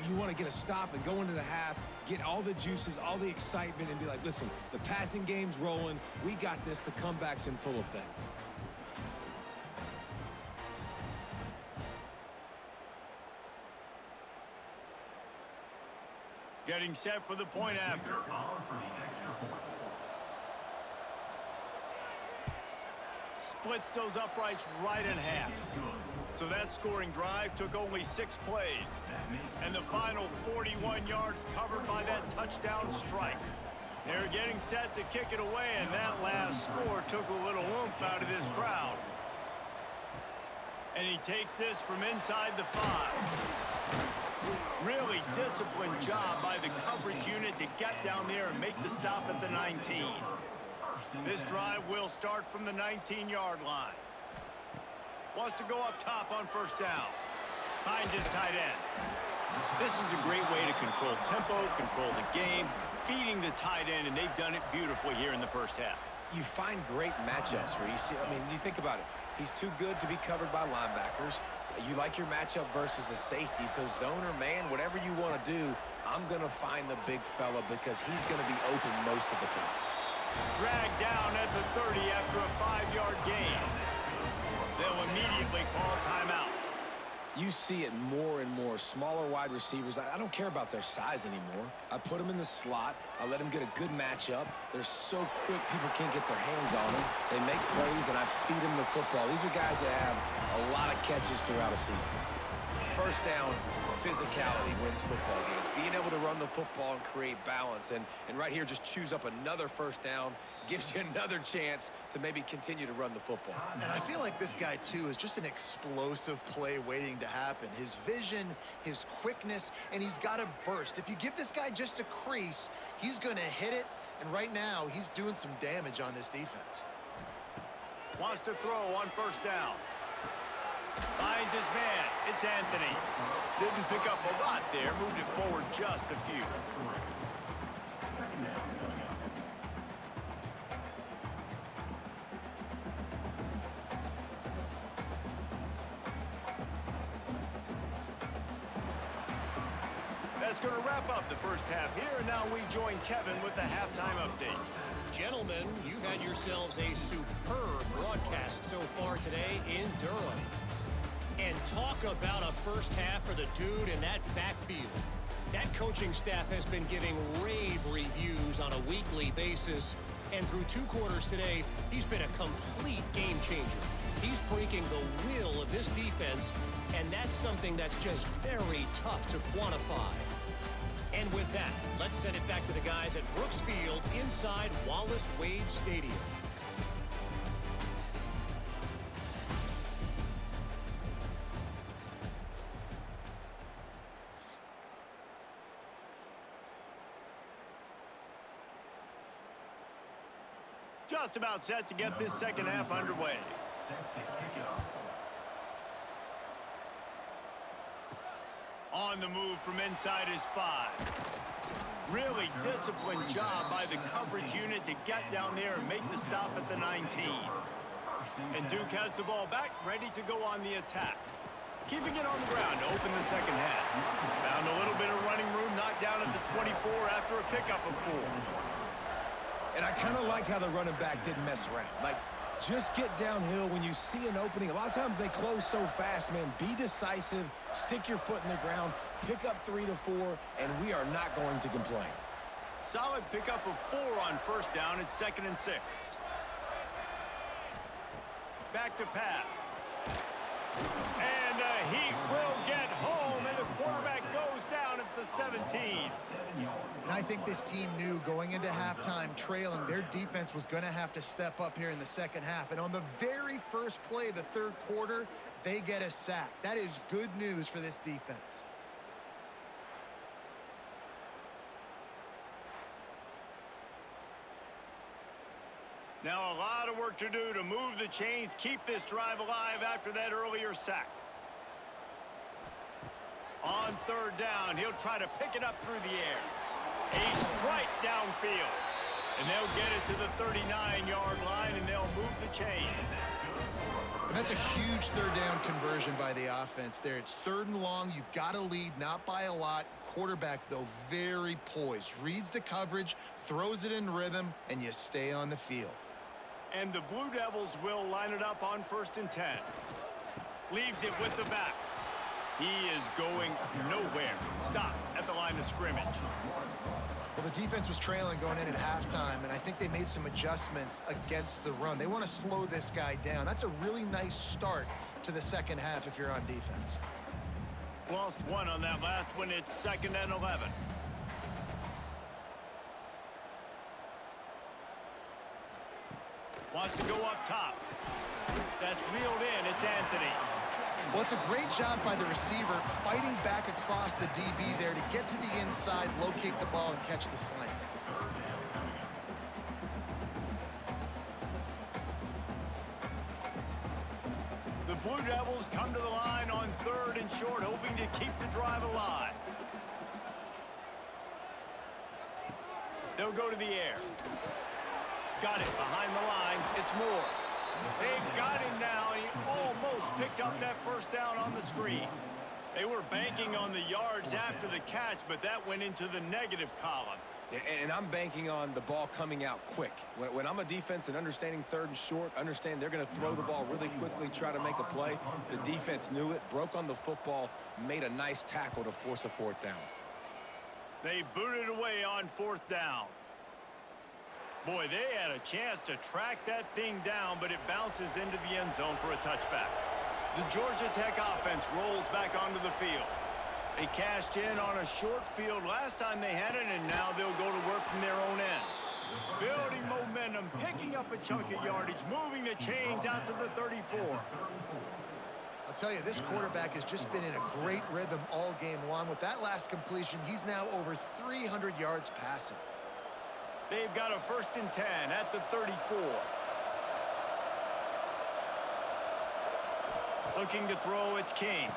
You want to get a stop and go into the half, get all the juices, all the excitement, and be like, listen, the passing game's rolling. We got this. The comeback's in full effect. Getting set for the point after. Splits those uprights right in half. So that scoring drive took only 6 plays. And the final 41 yards covered by that touchdown strike. They're getting set to kick it away, and that last score took a little oomph out of this crowd. And he takes this from inside the 5. Really disciplined job by the coverage unit to get down there and make the stop at the 19. This drive will start from the 19-yard line. Wants to go up top on 1st down. Finds his tight end. This is a great way to control tempo, control the game, feeding the tight end, and they've done it beautifully here in the first half. You find great matchups where you see, I mean, you think about it. He's too good to be covered by linebackers. You like your matchup versus a safety, so zone or man, whatever you want to do, I'm going to find the big fella because he's going to be open most of the time. Dragged down at the 30 after a 5-yard gain. They'll immediately call timeout. You see it more and more. Smaller wide receivers, I don't care about their size anymore. I put them in the slot. I let them get a good matchup. They're so quick, people can't get their hands on them. They make plays, and I feed them the football. These are guys that have a lot of catches throughout a season. First down, physicality wins football games. Being able to run the football and create balance. And right here, just choose up another first down, gives you another chance to maybe continue to run the football. And I feel like this guy, too, is just an explosive play waiting to happen. His vision, his quickness, and he's got a burst. If you give this guy just a crease, he's going to hit it. And right now, he's doing some damage on this defense. Wants to throw on first down. Finds his man. It's Anthony. Didn't pick up a lot there. Moved it forward just a few. Second down coming up. That's going to wrap up the first half here, and now we join Kevin with the halftime update. Gentlemen, you've had yourselves a superb broadcast so far today in Durham. And talk about a first half for the dude in that backfield. That coaching staff has been giving rave reviews on a weekly basis. And through 2 quarters today, he's been a complete game changer. He's breaking the will of this defense, and that's something that's just very tough to quantify. And with that, let's send it back to the guys at Brooks Field inside Wallace Wade Stadium. Just about set to get this second half underway. Set to kick it off. On the move from inside his 5. Really disciplined job by the coverage unit to get down there and make the stop at the 19. And Duke has the ball back, ready to go on the attack. Keeping it on the ground to open the second half. Found a little bit of running room, knocked down at the 24 after a pickup of 4. And I kind of like how the running back didn't mess around. Like, just get downhill when you see an opening. A lot of times they close so fast, man. Be decisive, stick your foot in the ground, pick up 3 to 4, and we are not going to complain. Solid pickup of 4 on first down. It's 2nd and 6. Back to pass. And he will get home, and the quarterback goes down at the 17. And I think this team knew going into halftime trailing, their defense was going to have to step up here in the second half. And on the very first play of the 3rd quarter, they get a sack. That is good news for this defense. Now a lot of work to do to move the chains, keep this drive alive after that earlier sack. On 3rd down, he'll try to pick it up through the air. A strike downfield. And they'll get it to the 39-yard line, and they'll move the chains. And that's a huge 3rd down conversion by the offense there. It's 3rd and long. You've got to lead, not by a lot. Quarterback, though, very poised. Reads the coverage, throws it in rhythm, and you stay on the field. And the Blue Devils will line it up on 1st and 10. Leaves it with the back. He is going nowhere. Stop at the line of scrimmage. Well, the defense was trailing going in at halftime, and I think they made some adjustments against the run. They want to slow this guy down. That's a really nice start to the second half if you're on defense. Lost 1 on that last one. It's 2nd and 11. Wants to go up top. That's reeled in. It's Anthony. Well, it's a great job by the receiver fighting back across the DB there to get to the inside, locate the ball, and catch the slant. The Blue Devils come to the line on 3rd and short, hoping to keep the drive alive. They'll go to the air. Got it behind the line. It's Moore. They've got him now, and he almost picked up that first down on the screen. They were banking on the yards after the catch, but that went into the negative column. And I'm banking on the ball coming out quick. When I'm a defense and understanding 3rd and short, understand they're going to throw the ball really quickly, try to make a play. The defense knew it, broke on the football, made a nice tackle to force a 4th down. They booted away on 4th down. Boy, they had a chance to track that thing down, but it bounces into the end zone for a touchback. The Georgia Tech offense rolls back onto the field. They cashed in on a short field last time they had it, and now they'll go to work from their own end. Building momentum, picking up a chunk of yardage, moving the chains out to the 34. I'll tell you, this quarterback has just been in a great rhythm all game long. With that last completion, he's now over 300 yards passing. They've got a 1st and 10 at the 34. Looking to throw, it's King.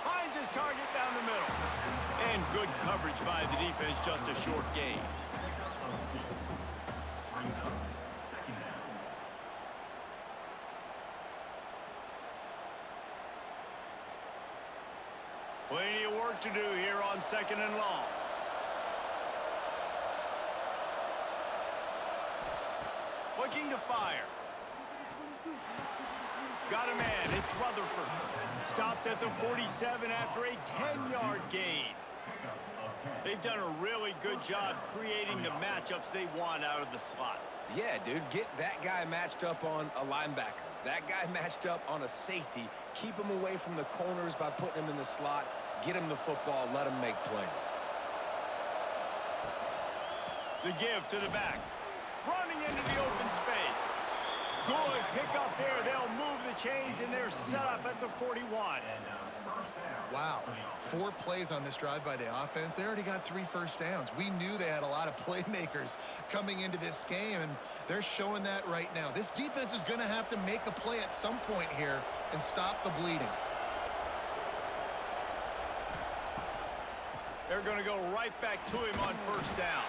Finds his target down the middle. And good coverage by the defense, just a short gain. Plenty of work to do here on 2nd and long. Looking to fire. Got a man, it's Rutherford. Stopped at the 47 after a 10-yard gain. They've done a really good job creating the matchups they want out of the slot. Yeah, dude, get that guy matched up on a linebacker. That guy matched up on a safety. Keep him away from the corners by putting him in the slot. Get him the football, let him make plays. The give to the back. Running into the open space. Good pick up there. They'll move the chains, and they're set up at the 41. Wow, 4 plays on this drive by the offense. They already got 3 first downs. We knew they had a lot of playmakers coming into this game, and they're showing that right now. This defense is going to have to make a play at some point here and stop the bleeding. They're going to go right back to him on 1st down.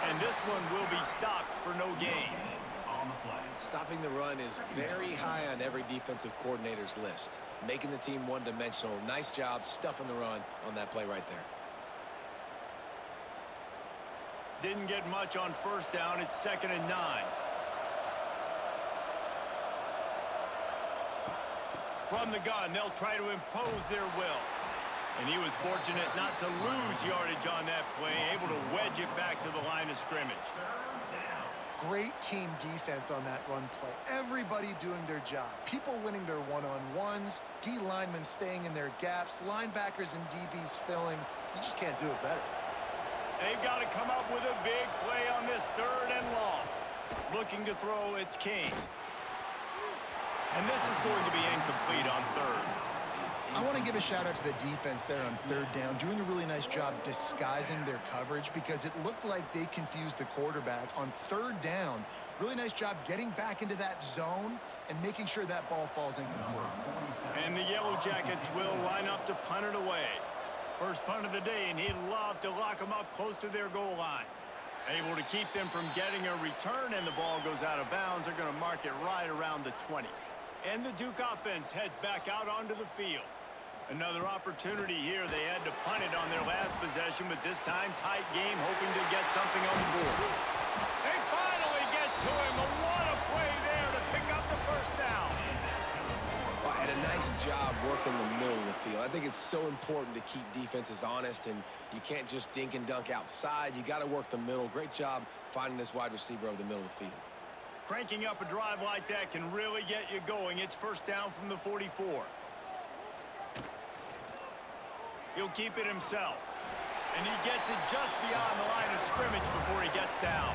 And this one will be stopped for no gain. Stopping the run is very high on every defensive coordinator's list. Making the team one-dimensional. Nice job stuffing the run on that play right there. Didn't get much on 1st down. It's 2nd and 9. From the gun, they'll try to impose their will. And he was fortunate not to lose yardage on that play, able to wedge it back to the line of scrimmage. Great team defense on that run play. Everybody doing their job. People winning their one-on-ones, D linemen staying in their gaps, linebackers and DBs filling. You just can't do it better. They've got to come up with a big play on this 3rd and long. Looking to throw, it's King. And this is going to be incomplete on 3rd. I want to give a shout out to the defense there on 3rd down, doing a really nice job disguising their coverage because it looked like they confused the quarterback on 3rd down. Really nice job getting back into that zone and making sure that ball falls incomplete. And the Yellow Jackets will line up to punt it away. First punt of the day, and he'd love to lock them up close to their goal line. Able to keep them from getting a return, and the ball goes out of bounds. They're going to mark it right around the 20. And the Duke offense heads back out onto the field. Another opportunity here. They had to punt it on their last possession, but this time tight game, hoping to get something on the board. They finally get to him. What a play there to pick up the 1st down. Well, had a nice job working the middle of the field. I think it's so important to keep defenses honest, and you can't just dink and dunk outside. You got to work the middle. Great job finding this wide receiver over the middle of the field. Cranking up a drive like that can really get you going. It's 1st down from the 44. He'll keep it himself. And he gets it just beyond the line of scrimmage before he gets down.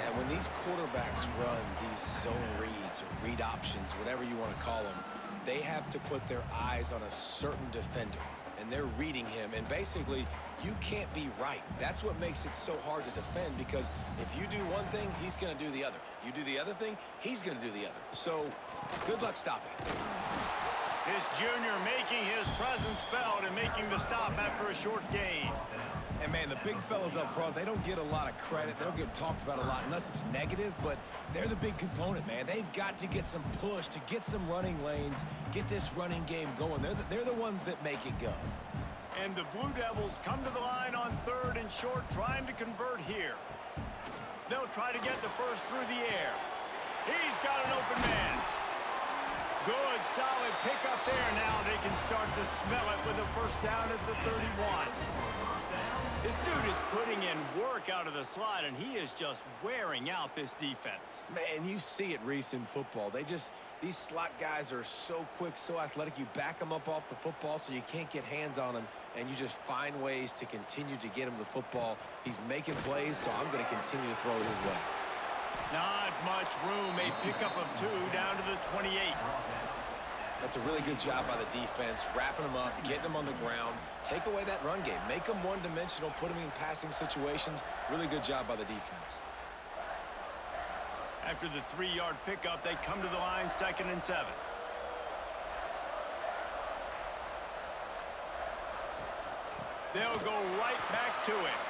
And when these quarterbacks run these zone reads or read options, whatever you want to call them, they have to put their eyes on a certain defender. And they're reading him. And basically, you can't be right. That's what makes it so hard to defend, because if you do one thing, he's going to do the other. You do the other thing, he's going to do the other. So, good luck stopping it. This junior making his presence felt and making the stop after a short gain. And, man, the big fellas up front, they don't get a lot of credit. They don't get talked about a lot unless it's negative, but they're the big component, man. They've got to get some push, to get some running lanes, get this running game going. They're the ones that make it go. And the Blue Devils come to the line on 3rd and short, trying to convert here. They'll try to get the 1st through the air. He's got an open man. Good, solid pickup there. Now they can start to smell it with a 1st down at the 31. This dude is putting in work out of the slot, and he is just wearing out this defense. Man, you see it, Reese, in football. These slot guys are so quick, so athletic. You back them up off the football so you can't get hands on them, and you just find ways to continue to get him the football. He's making plays, so I'm going to continue to throw it his way. Not much room. A pickup of 2 down to the 28. That's a really good job by the defense, wrapping them up, getting them on the ground. Take away that run game. Make them one-dimensional, put them in passing situations. Really good job by the defense. After the 3-yard pickup, they come to the line, 2nd and 7. They'll go right back to it.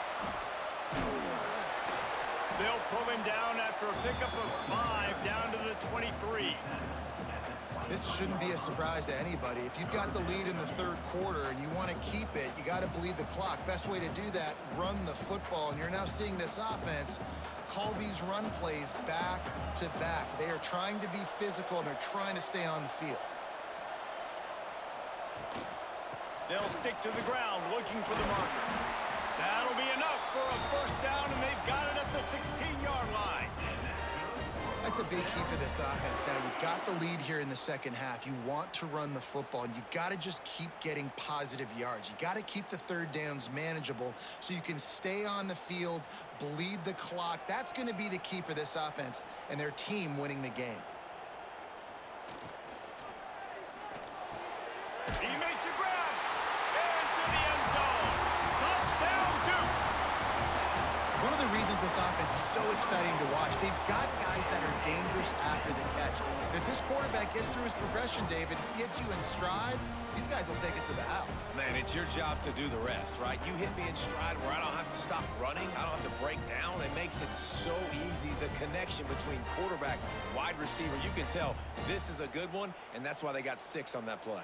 They'll pull him down after a pickup of 5 down to the 23. This shouldn't be a surprise to anybody. If you've got the lead in the 3rd quarter and you want to keep it, you got to bleed the clock. Best way to do that, run the football. And you're now seeing this offense call these run plays back to back. They are trying to be physical, and they're trying to stay on the field. They'll stick to the ground looking for the marker. That'll be enough for a 1st down, and they've got it at the 16-yard line. That's a big key for this offense. Now, you've got the lead here in the 2nd half. You want to run the football, and you got to just keep getting positive yards. You got to keep the 3rd downs manageable so you can stay on the field, bleed the clock. That's going to be the key for this offense and their team winning the game. He makes a grab into the end zone. Touchdown, Duke. One of the reasons this offense is so exciting to watch, they've got guys that are dangerous after the catch. And if this quarterback gets through his progression, David, gets you in stride, these guys will take it to the house. Man, it's your job to do the rest, right? You hit me in stride where I don't have to stop running. I don't have to break down. It makes it so easy. The connection between quarterback, wide receiver, you can tell this is a good one, and that's why they got 6 on that play.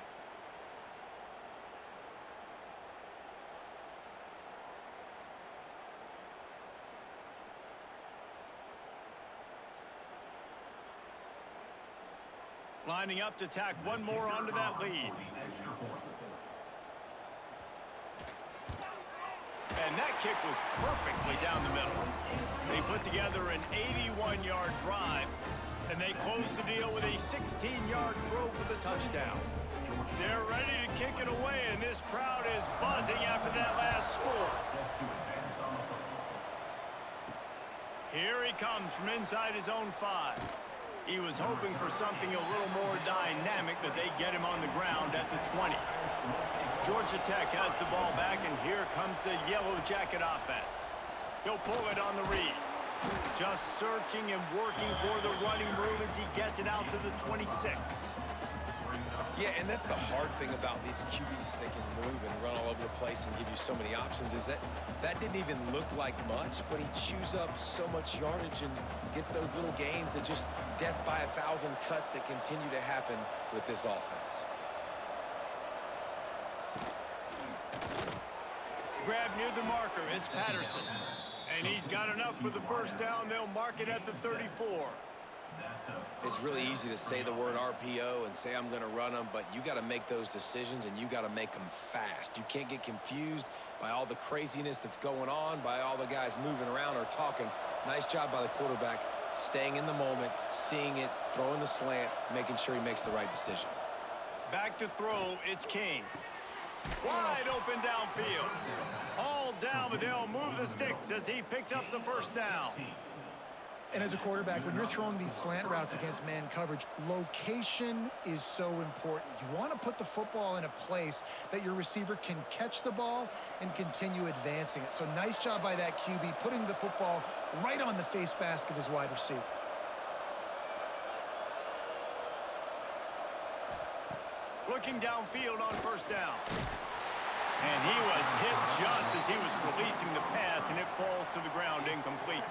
Lining up to tack one more onto that lead. And that kick was perfectly down the middle. They put together an 81-yard drive, and they close the deal with a 16-yard throw for the touchdown. They're ready to kick it away, and this crowd is buzzing after that last score. Here he comes from inside his own 5. He was hoping for something a little more dynamic, but they get him on the ground at the 20. Georgia Tech has the ball back, and here comes the Yellow Jacket offense. He'll pull it on the read. Just searching and working for the running room as he gets it out to the 26. Yeah, and that's the hard thing about these QBs. They can move and run all over the place and give you so many options, is that didn't even look like much, but he chews up so much yardage and gets those little gains that just death by 1,000 cuts that continue to happen with this offense. Grab near the marker, it's Patterson. And he's got enough for the 1st down. They'll mark it at the 34. It's really easy to say the word RPO and say I'm going to run them, but you got to make those decisions, and you got to make them fast. You can't get confused by all the craziness that's going on, by all the guys moving around or talking. Nice job by the quarterback, staying in the moment, seeing it, throwing the slant, making sure he makes the right decision. Back to throw, it's King. Wide open downfield. All down, but they'll move the sticks as he picks up the 1st down. And as a quarterback, when you're throwing these slant routes against man coverage, location is so important. You want to put the football in a place that your receiver can catch the ball and continue advancing it. So nice job by that QB, putting the football right on the face mask of his wide receiver. Looking downfield on 1st down. And he was hit just as he was releasing the pass, and it falls to the ground incomplete.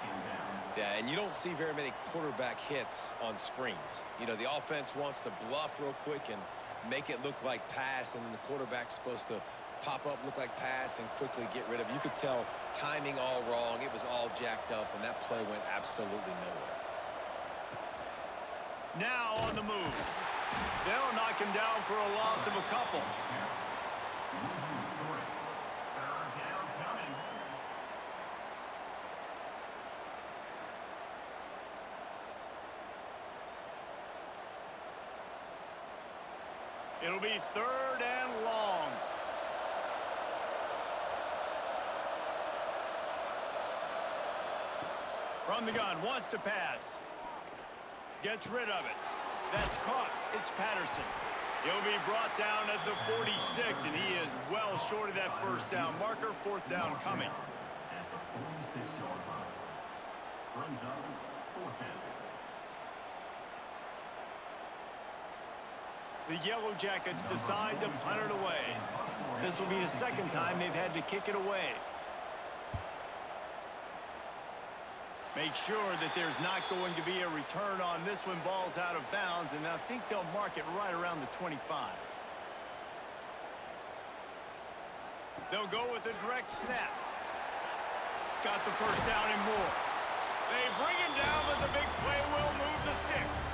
Yeah, and you don't see very many quarterback hits on screens. You know, the offense wants to bluff real quick and make it look like pass, and then the quarterback's supposed to pop up, look like pass, and quickly get rid of it. You could tell timing all wrong. It was all jacked up, and that play went absolutely nowhere. Now on the move. They'll knock him down for a loss of a couple. It'll be 3rd and long. From the gun, wants to pass. Gets rid of it. That's caught. It's Patterson. He'll be brought down at the 46, and he is well short of that first down marker. 4th down coming. At the 46-yard line. Runs on 4th down. The Yellow Jackets decide to punt it away. This will be the 2nd time they've had to kick it away. Make sure that there's not going to be a return on this when ball's out of bounds, and I think they'll mark it right around the 25. They'll go with a direct snap. Got the first down and more. They bring him down, but the big play will move the sticks.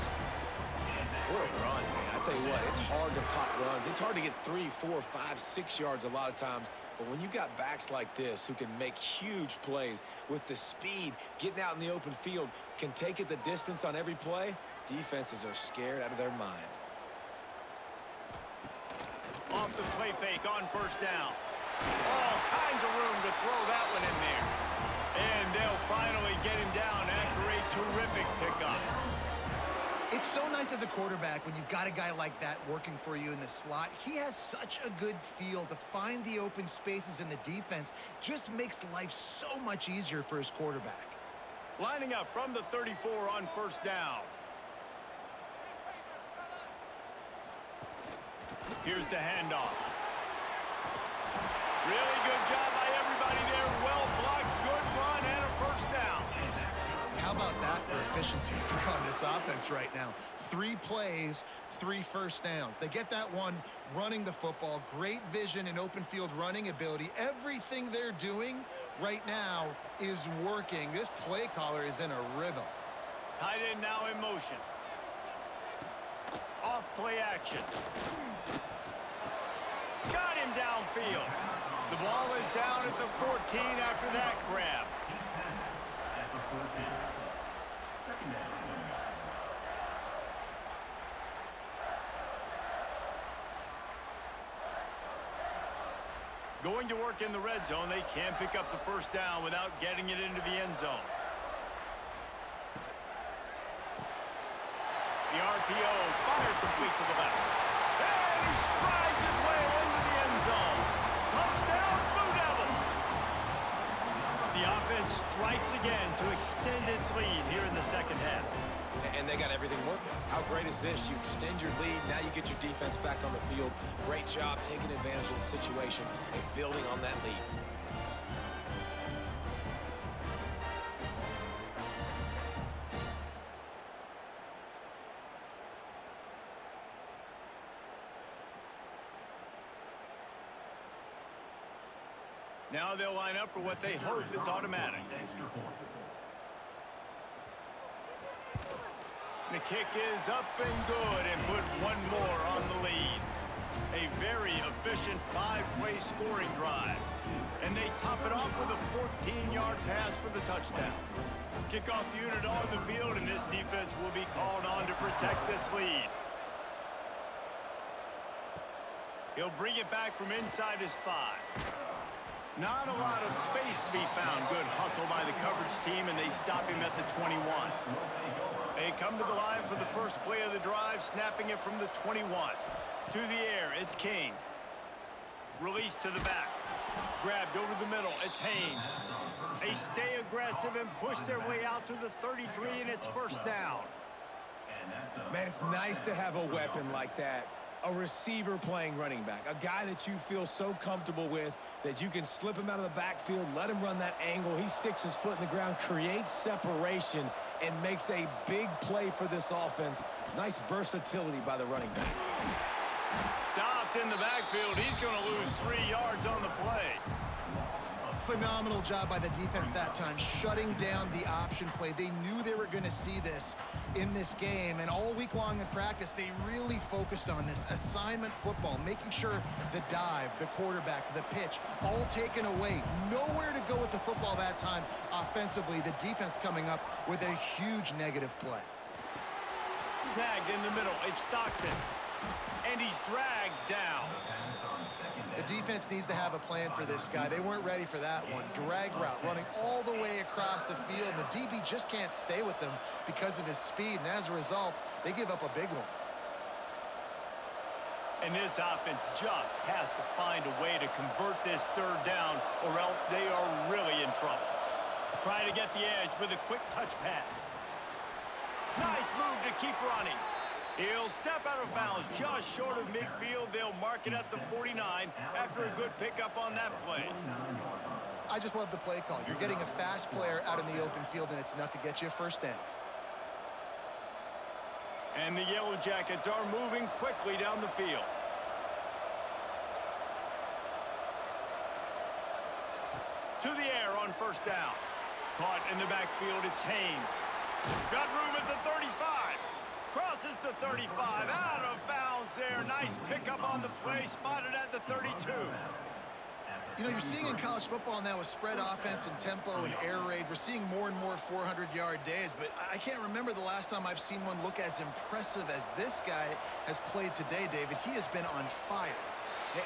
What a run, man. I tell you what, it's hard to pop runs. It's hard to get 3, 4, 5, 6 yards a lot of times. But when you got backs like this who can make huge plays with the speed, getting out in the open field, can take it the distance on every play, defenses are scared out of their mind. Off the play fake on first down. All kinds of room to throw that one in there. And they'll finally get him down after a terrific pickup. It's so nice as a quarterback when you've got a guy like that working for you in the slot. He has such a good feel to find the open spaces in the defense. Just makes life so much easier for his quarterback. Lining up from the 34 on first down. Here's the handoff. Really good job by everybody there. Well blocked, good run, and a first down. How about that for efficiency on this offense right now? 3 plays, 3 first downs. They get that one running the football. Great vision and open field running ability. Everything they're doing right now is working. This play caller is in a rhythm. Tight end now in motion. Off play action. Got him downfield. The ball is down at the 14 after that grab. At the 14. 2nd down. Going to work in the red zone. They can't pick up the first down without getting it into the end zone. The RPO fired complete to the left. And he strides his way into the end zone. Touchdown, Blue Devils. The offense strikes again to extend its lead here in the 2nd half. And they got everything working. How great is this? You extend your lead. Now you get your defense back on the field. Great job taking advantage of the situation and building on that lead. Now they'll line up for what they hope is automatic. Extra point. The kick is up and good and put one more on the lead. A very efficient 5-play scoring drive. And they top it off with a 14-yard pass for the touchdown. Kickoff unit on the field, and this defense will be called on to protect this lead. He'll bring it back from inside his 5. Not a lot of space to be found. Good hustle by the coverage team, and they stop him at the 21. They come to the line for the first play of the drive, snapping it from the 21. To the air, it's King. Release to the back. Grabbed over the middle, it's Haynes. They stay aggressive and push their way out to the 33, and it's first down. Man, it's nice to have a weapon like that. A receiver playing running back. A guy that you feel so comfortable with that you can slip him out of the backfield, let him run that angle. He sticks his foot in the ground, creates separation, and makes a big play for this offense. Nice versatility by the running back. Stopped in the backfield. He's going to lose 3 yards on the play. Phenomenal job by the defense that time, shutting down the option play. They knew they were going to see this in this game, and all week long in practice, they really focused on this assignment football, making sure the dive, the quarterback, the pitch, all taken away. Nowhere to go with the football that time offensively. The defense coming up with a huge negative play. Snagged in the middle. It's Stockton. And he's dragged down. The defense needs to have a plan for this guy. They weren't ready for that one. Drag route running all the way across the field. And the DB just can't stay with him because of his speed. And as a result, they give up a big one. And this offense just has to find a way to convert this third down, or else they are really in trouble. Trying to get the edge with a quick touch pass. Nice move to keep running. He'll step out of bounds just short of midfield. They'll mark it at the 49 after a good pickup on that play. I just love the play call. You're getting a fast player out in the open field, and it's enough to get you a first down. And the Yellow Jackets are moving quickly down the field. To the air on first down. Caught in the backfield, it's Haynes. Got room at the 35. Crosses the 35, out of bounds there. Nice pickup on the play, spotted at the 32. You know, you're seeing in college football now with spread offense and tempo and air raid, we're seeing more and more 400-yard days, but I can't remember the last time I've seen one look as impressive as this guy has played today, David. He has been on fire.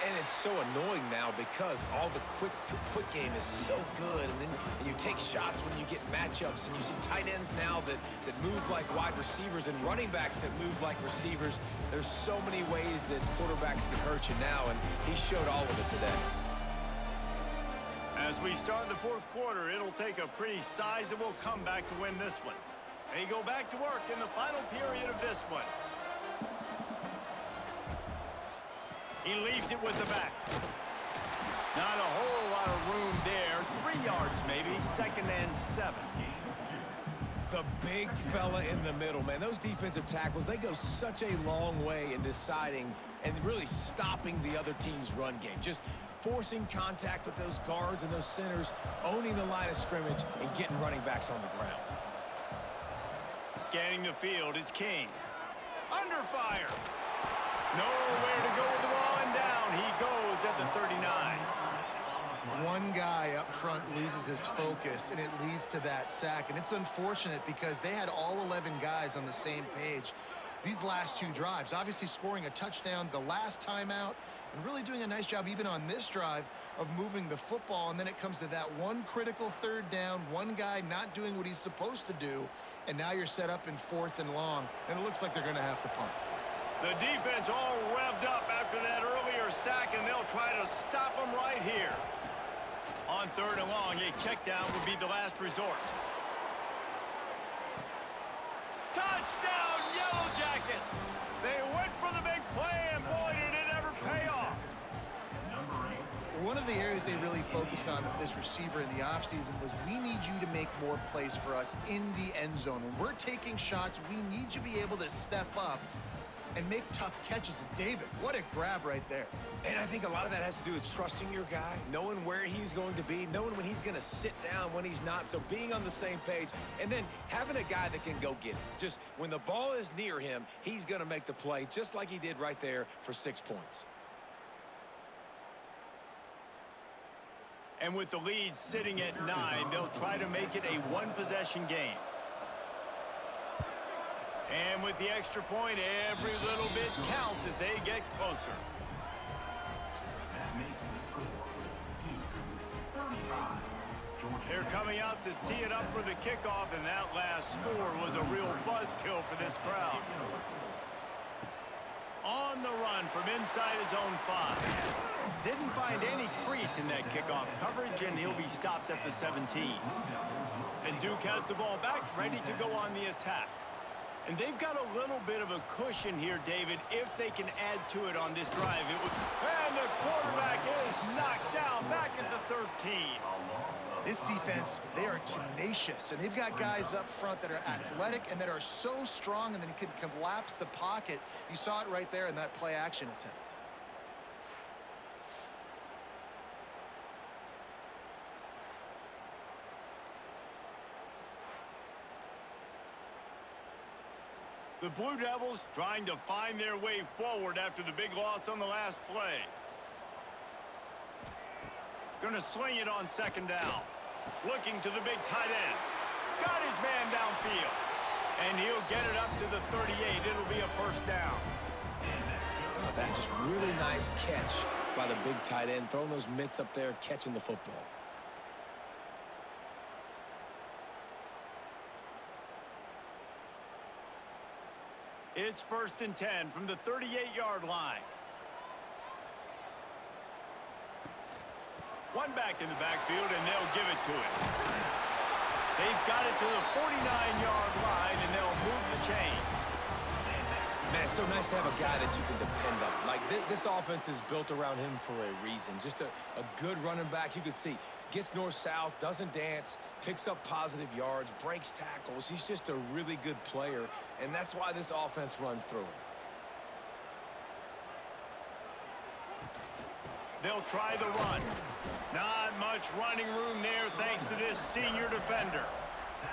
And it's so annoying now because all the quick game is so good, and then you take shots when you get matchups, and you see tight ends now that move like wide receivers and running backs that move like receivers. There's so many ways that quarterbacks can hurt you now, and he showed all of it today. As we start the fourth quarter, it'll take a pretty sizable comeback to win this one. They go back to work in the final period of this one. He leaves it with the back. Not a whole lot of room there. 3 yards maybe. 2nd and 7. The big fella in the middle, man. Those defensive tackles, they go such a long way in deciding and really stopping the other team's run game. Just forcing contact with those guards and those centers, owning the line of scrimmage, and getting running backs on the ground. Scanning the field, it's King. Under fire. Nowhere to go with the ball, and down he goes at the 39. One guy up front loses his focus, and it leads to that sack. And it's unfortunate because they had all 11 guys on the same page. These last 2 drives, obviously scoring a touchdown, the last timeout, and really doing a nice job even on this drive of moving the football. And then it comes to that one critical 3rd down, one guy not doing what he's supposed to do, and now you're set up in 4th and long, and it looks like they're going to have to punt. The defense all revved up after that earlier sack, and they'll try to stop them right here. On 3rd and long, a check down would be the last resort. Touchdown, Yellow Jackets! They went for the big play, and boy, did it ever pay off. One of the areas they really focused on with this receiver in the offseason was we need you to make more plays for us in the end zone. When we're taking shots, we need you to be able to step up and make tough catches. And David, what a grab right there. And I think a lot of that has to do with trusting your guy, knowing where he's going to be, knowing when he's going to sit down, when he's not. So being on the same page, and then having a guy that can go get it. Just when the ball is near him, he's going to make the play, just like he did right there for 6 points. And with the lead sitting at 9, they'll try to make it a one-possession game. And with the extra point, every little bit counts as they get closer. That makes the score 35. They're coming out to tee it up for the kickoff, and that last score was a real buzzkill for this crowd. On the run from inside his own 5. Didn't find any crease in that kickoff coverage, and he'll be stopped at the 17. And Duke has the ball back, ready to go on the attack. And they've got a little bit of a cushion here, David, if they can add to it on this drive. And the quarterback is knocked down back at the 13. This defense, they are tenacious, and they've got guys up front that are athletic and that are so strong and then can collapse the pocket. You saw it right there in that play-action attempt. The Blue Devils trying to find their way forward after the big loss on the last play. Going to sling it on 2nd down. Looking to the big tight end. Got his man downfield. And he'll get it up to the 38. It'll be a 1st down. about that? Just really nice catch by the big tight end, throwing those mitts up there, catching the football. It's 1st and 10 from the 38-yard line. One back in the backfield, and they'll give it to him. They've got it to the 49-yard line, and they'll move the chains. Man, it's so nice to have a guy that you can depend on. Like, this offense is built around him for a reason. Just a good running back. You can see, gets north-south, doesn't dance, picks up positive yards, breaks tackles. He's just a really good player, and that's why this offense runs through him. They'll try the run. Not much running room there thanks to this senior defender.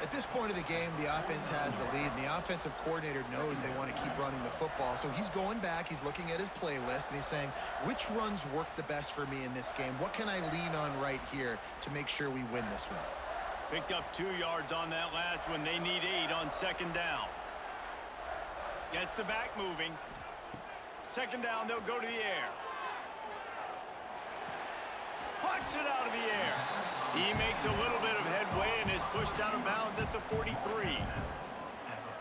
At this point of the game, the offense has the lead, and the offensive coordinator knows they want to keep running the football. So he's going back, he's looking at his playlist, and he's saying, which runs work the best for me in this game? What can I lean on right here to make sure we win this one? Picked up 2 yards on that last one. They need 8 on 2nd down. Gets the back moving. 2nd down, they'll go to the air. Puts it out of the air. He makes a little bit of headway and is pushed out of bounds at the 43.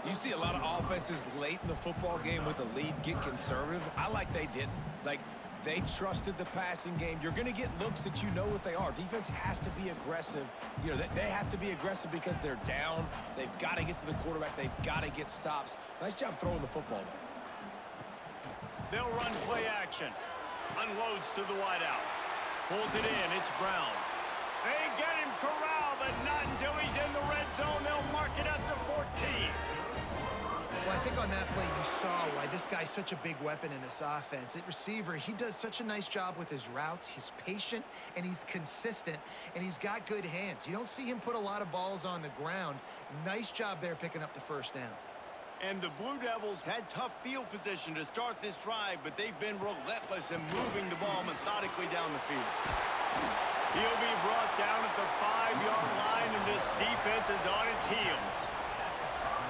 You see a lot of offenses late in the football game with a lead get conservative. I like they didn't. Like, they trusted the passing game. You're going to get looks that you know what they are. Defense has to be aggressive. You know, they have to be aggressive because they're down. They've got to get to the quarterback. They've got to get stops. Nice job throwing the football there. They'll run play action. Unloads to the wideout. Pulls it in. It's Brown. They get him corralled, but not until he's in the red zone. They'll mark it at the 14. Well, I think on that play you saw why this guy's such a big weapon in this offense. At receiver, he does such a nice job with his routes. He's patient, and he's consistent, and he's got good hands. You don't see him put a lot of balls on the ground. Nice job there picking up the 1st down. And the Blue Devils had tough field position to start this drive, but they've been relentless in moving the ball methodically down the field. He'll be brought down at the 5-yard line, and this defense is on its heels.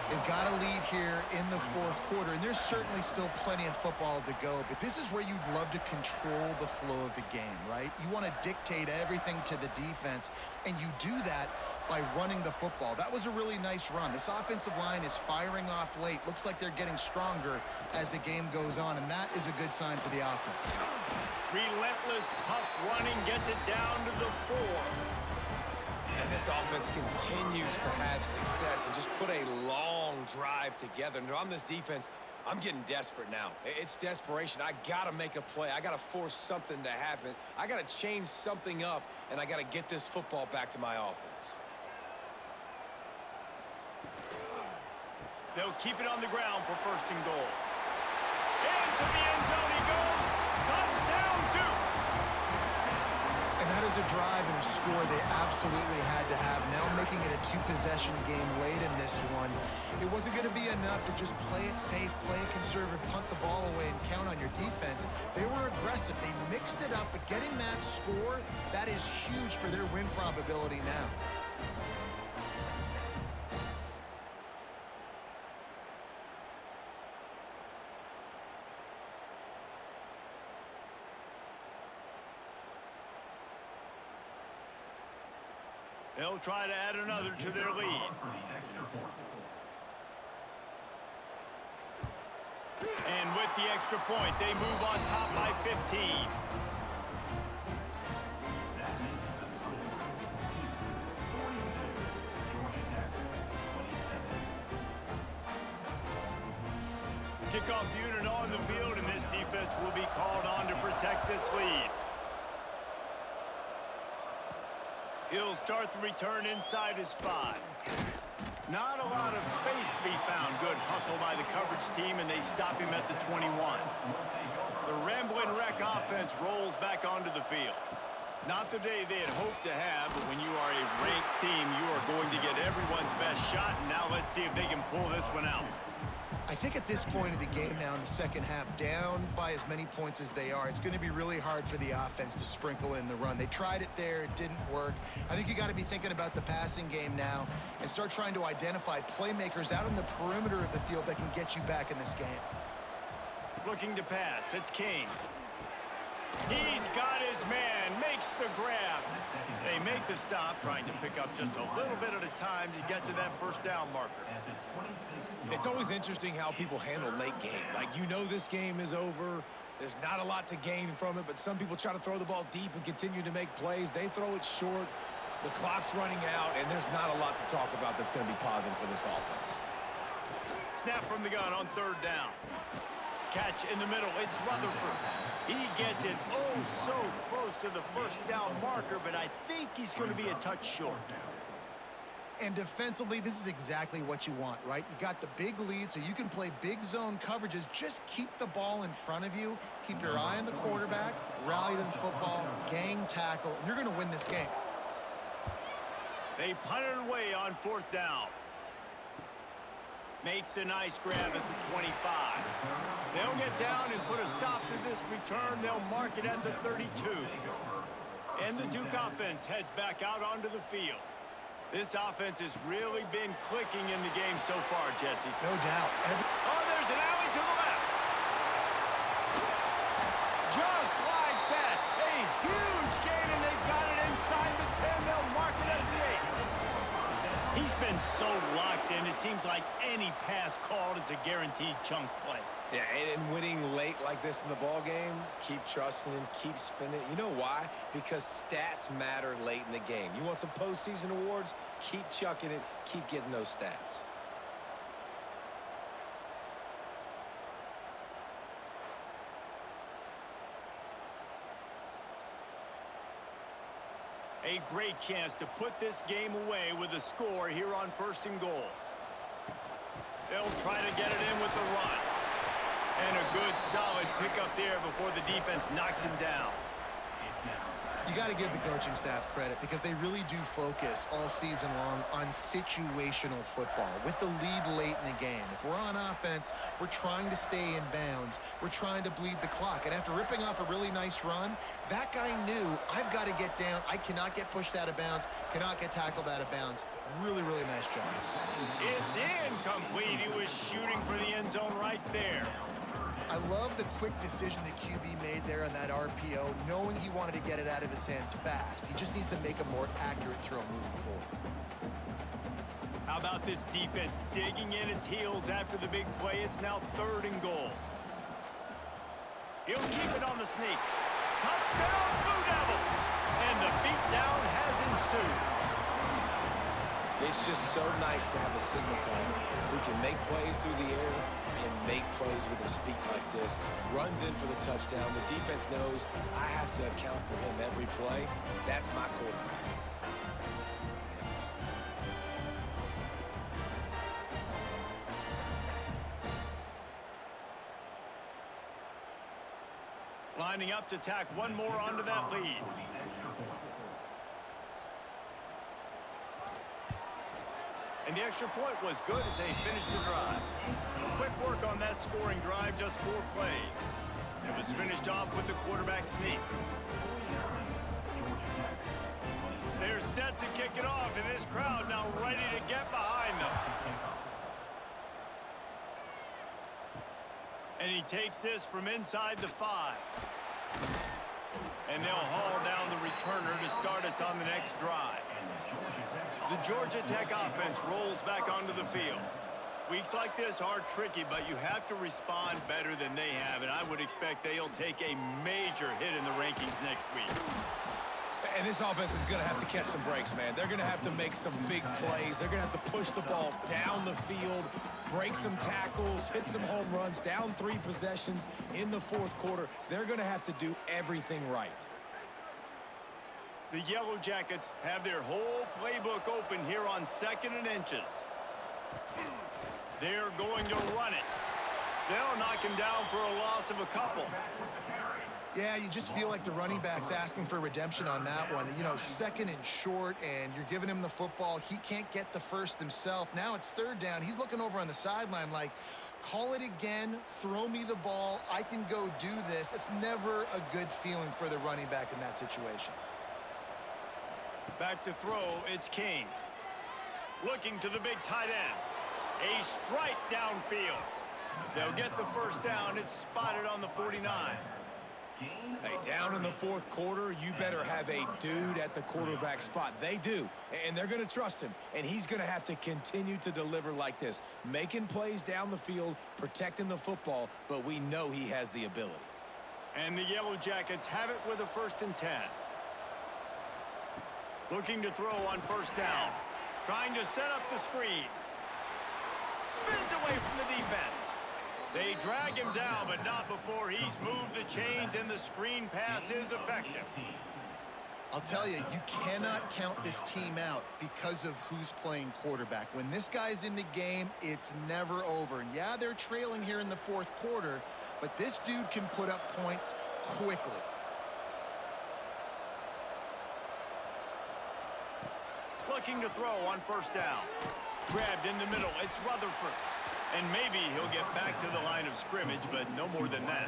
They've got a lead here in the 4th quarter, and there's certainly still plenty of football to go, but this is where you'd love to control the flow of the game, right? You want to dictate everything to the defense, and you do that by running the football. That was a really nice run. This offensive line is firing off late. Looks like they're getting stronger as the game goes on, and that is a good sign for the offense. Relentless, tough running gets it down to the 4. And this offense continues to have success and just put a long drive together. And on this defense, I'm getting desperate now. It's desperation. I got to make a play. I got to force something to happen. I got to change something up, and I got to get this football back to my offense. They'll keep it on the ground for 1st and goal. Into the end zone he goes. Touchdown, Duke. And that is a drive and a score they absolutely had to have. Now making it a 2-possession game late in this one. It wasn't going to be enough to just play it safe, play it conservative, punt the ball away, and count on your defense. They were aggressive. They mixed it up, but getting that score, that is huge for their win probability now. They'll try to add another to their lead. And with the extra point, they move on top by 15. That makes the score 42, Georgia Tech 27. Kickoff unit on the field, and this defense will be called on to protect this lead. He'll start the return inside his 5. Not a lot of space to be found. Good hustle by the coverage team, and they stop him at the 21. The Ramblin' Wreck offense rolls back onto the field. Not the day they had hoped to have, but when you are a ranked team, you are going to get everyone's best shot, and now let's see if they can pull this one out. I think at this point of the game now in the 2nd half, down by as many points as they are, it's going to be really hard for the offense to sprinkle in the run. They tried it there. It didn't work. I think you got to be thinking about the passing game now and start trying to identify playmakers out in the perimeter of the field that can get you back in this game. Looking to pass. It's King. He's got his man. Makes the grab. They make the stop, trying to pick up just a little bit at a time to get to that first down marker. It's always interesting how people handle late game. Like, you know this game is over. There's not a lot to gain from it, but some people try to throw the ball deep and continue to make plays. They throw it short. The clock's running out, and there's not a lot to talk about that's going to be positive for this offense. Snap from the gun on third down. Catch in the middle. It's Rutherford. He gets it so close to the first down marker, but I think he's going to be a touch short. And defensively, this is exactly what you want, right? You got the big lead, so you can play big zone coverages. Just keep the ball in front of you. Keep your eye on the quarterback. Rally to the football. Gang tackle. And you're going to win this game. They punt it away on fourth down. Makes a nice grab at the 25. They'll get down and put a stop to this return. They'll mark it at the 32. And the Duke offense heads back out onto the field. This offense has really been clicking in the game so far, Jesse. No doubt. Oh, there's an alley to the left. Just like that. A huge gain, and they've got it inside the 10. They'll mark it at the 8. He's been so locked in, it seems like any pass called is a guaranteed chunk play. Yeah, and winning late like this in the ball game, keep trusting him, keep spinning. You know why? Because stats matter late in the game. You want some postseason awards? Keep chucking it, keep getting those stats. A great chance to put this game away with a score here on 1st and goal. They'll try to get it in with the run. And a good, solid pickup there before the defense knocks him down. You got to give the coaching staff credit because they really do focus all season long on situational football with the lead late in the game. If we're on offense, we're trying to stay in bounds. We're trying to bleed the clock. And after ripping off a really nice run, that guy knew, I've got to get down. I cannot get pushed out of bounds, cannot get tackled out of bounds. Really, really nice job. It's incomplete. He was shooting for the end zone right there. I love the quick decision the QB made there on that RPO, knowing he wanted to get it out of his hands fast. He just needs to make a more accurate throw moving forward. How about this defense digging in its heels after the big play? It's now 3rd and goal. He'll keep it on the sneak. Touchdown, Blue Devils! And the beatdown has ensued. It's just so nice to have a signal player who can make plays through the air and make plays with his feet like this. Runs in for the touchdown. The defense knows I have to account for him every play. That's my quarterback. Lining up to tack one more onto that lead. And the extra point was good as they finished the drive. Quick work on that scoring drive, just 4 plays. It was finished off with the quarterback sneak. They're set to kick it off, and this crowd now ready to get behind them. And he takes this from inside the 5. And they'll haul down the returner to start us on the next drive. The Georgia Tech offense rolls back onto the field. Weeks like this are tricky, but you have to respond better than they have, and I would expect they'll take a major hit in the rankings next week. And this offense is going to have to catch some breaks, man. They're going to have to make some big plays. They're going to have to push the ball down the field, break some tackles, hit some home runs, down 3 possessions in the 4th quarter. They're going to have to do everything right. The Yellow Jackets have their whole playbook open here on 2nd and inches. They're going to run it. They'll knock him down for a loss of a couple. Yeah, you just feel like the running back's asking for redemption on that one. You know, 2nd and short, and you're giving him the football. He can't get the first himself. Now it's 3rd down. He's looking over on the sideline like, call it again, throw me the ball. I can go do this. It's never a good feeling for the running back in that situation. Back to throw, it's King. Looking to the big tight end. A strike downfield. They'll get the first down. It's spotted on the 49. Hey, down in the fourth quarter, you better have a dude at the quarterback spot. They do, and they're going to trust him, and he's going to have to continue to deliver like this, making plays down the field, protecting the football, but we know he has the ability. And the Yellow Jackets have it with a 1st and 10. Looking to throw on first down. Trying to set up the screen. Spins away from the defense. They drag him down, but not before he's moved the chains, and the screen pass is effective. I'll tell you, you cannot count this team out because of who's playing quarterback. When this guy's in the game, it's never over. And yeah, they're trailing here in the fourth quarter, but this dude can put up points quickly. Looking to throw on first down. Grabbed in the middle. It's Rutherford. And maybe he'll get back to the line of scrimmage, but no more than that.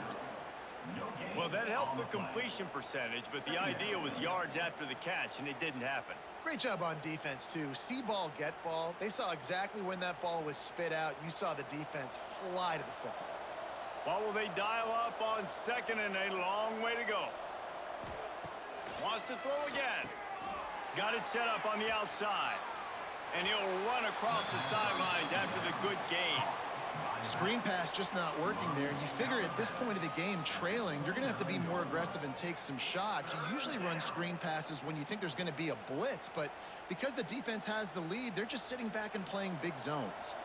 Well, that helped the completion percentage, but the idea was yards after the catch, and it didn't happen. Great job on defense, too. See ball, get ball. They saw exactly when that ball was spit out. You saw the defense fly to the football. What will they dial up on 2nd and a long way to go? Wants to throw again. Got it set up on the outside. And he'll run across the sidelines after the good gain. Screen pass just not working there. And you figure at this point of the game, trailing, you're going to have to be more aggressive and take some shots. You usually run screen passes when you think there's going to be a blitz. But because the defense has the lead, they're just sitting back and playing big zones.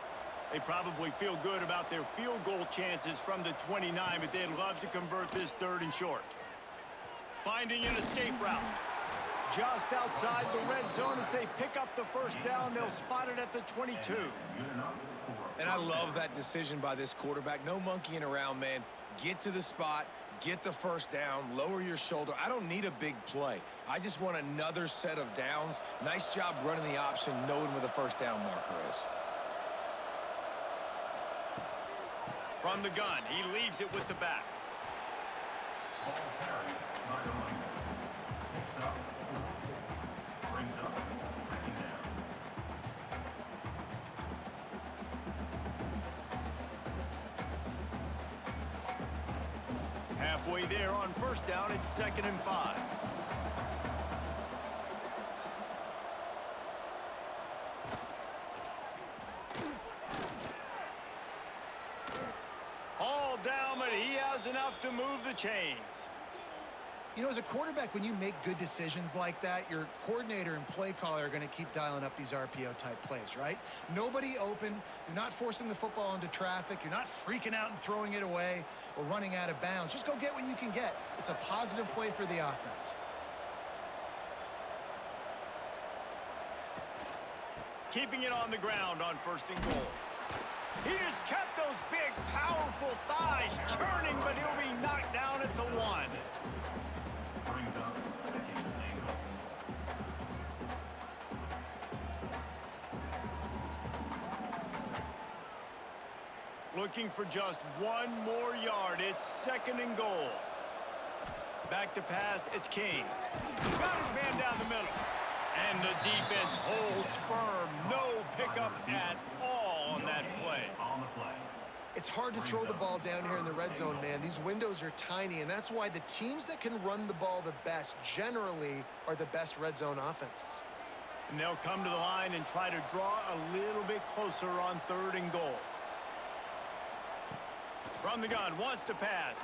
They probably feel good about their field goal chances from the 29, but they'd love to convert this 3rd and short. Finding an escape route. Just outside the red zone as they pick up the first down. They'll spot it at the 22. And I love that decision by this quarterback. No monkeying around, man. Get to the spot, get the first down, lower your shoulder. I don't need a big play. I just want another set of downs. Nice job running the option, knowing where the first down marker is. From the gun, he leaves it with the back. Halfway there on first down, it's 2nd and 5. All down, but he has enough to move the chains. You know, as a quarterback, when you make good decisions like that, your coordinator and play caller are going to keep dialing up these RPO-type plays, right? Nobody open. You're not forcing the football into traffic. You're not freaking out and throwing it away or running out of bounds. Just go get what you can get. It's a positive play for the offense. Keeping it on the ground on 1st and goal. He just kept those big, powerful thighs churning, but he'll be knocked down at the 1. Looking for just 1 more yard. It's 2nd and goal. Back to pass. It's King. Got his man down the middle. And the defense holds firm. No pickup at all on that play. It's hard to throw the ball down here in the red zone, man. These windows are tiny, and that's why the teams that can run the ball the best generally are the best red zone offenses. And they'll come to the line and try to draw a little bit closer on 3rd and goal. From the gun, wants to pass.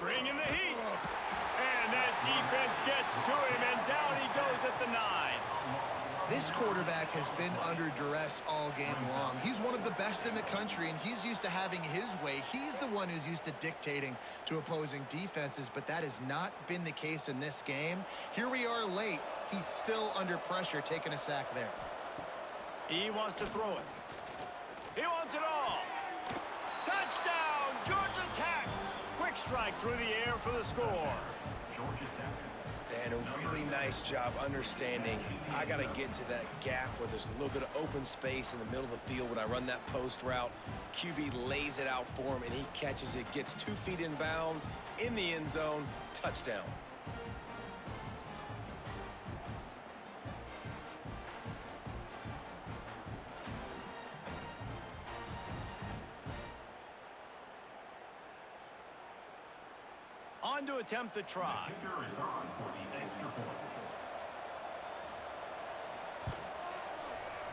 Bring in the heat. And that defense gets to him, and down he goes at the 9. This quarterback has been under duress all game long. He's one of the best in the country, and he's used to having his way. He's the one who's used to dictating to opposing defenses, but that has not been the case in this game. Here we are late. He's still under pressure, taking a sack there. He wants to throw it. He wants it all. Touchdown, Georgia Tech. Quick strike through the air for the score. And a really nice job understanding I got to get to that gap where there's a little bit of open space in the middle of the field when I run that post route. QB lays it out for him, and he catches it, gets 2 feet in bounds, in the end zone, touchdown. On to attempt the try. The kicker is on for the extra point.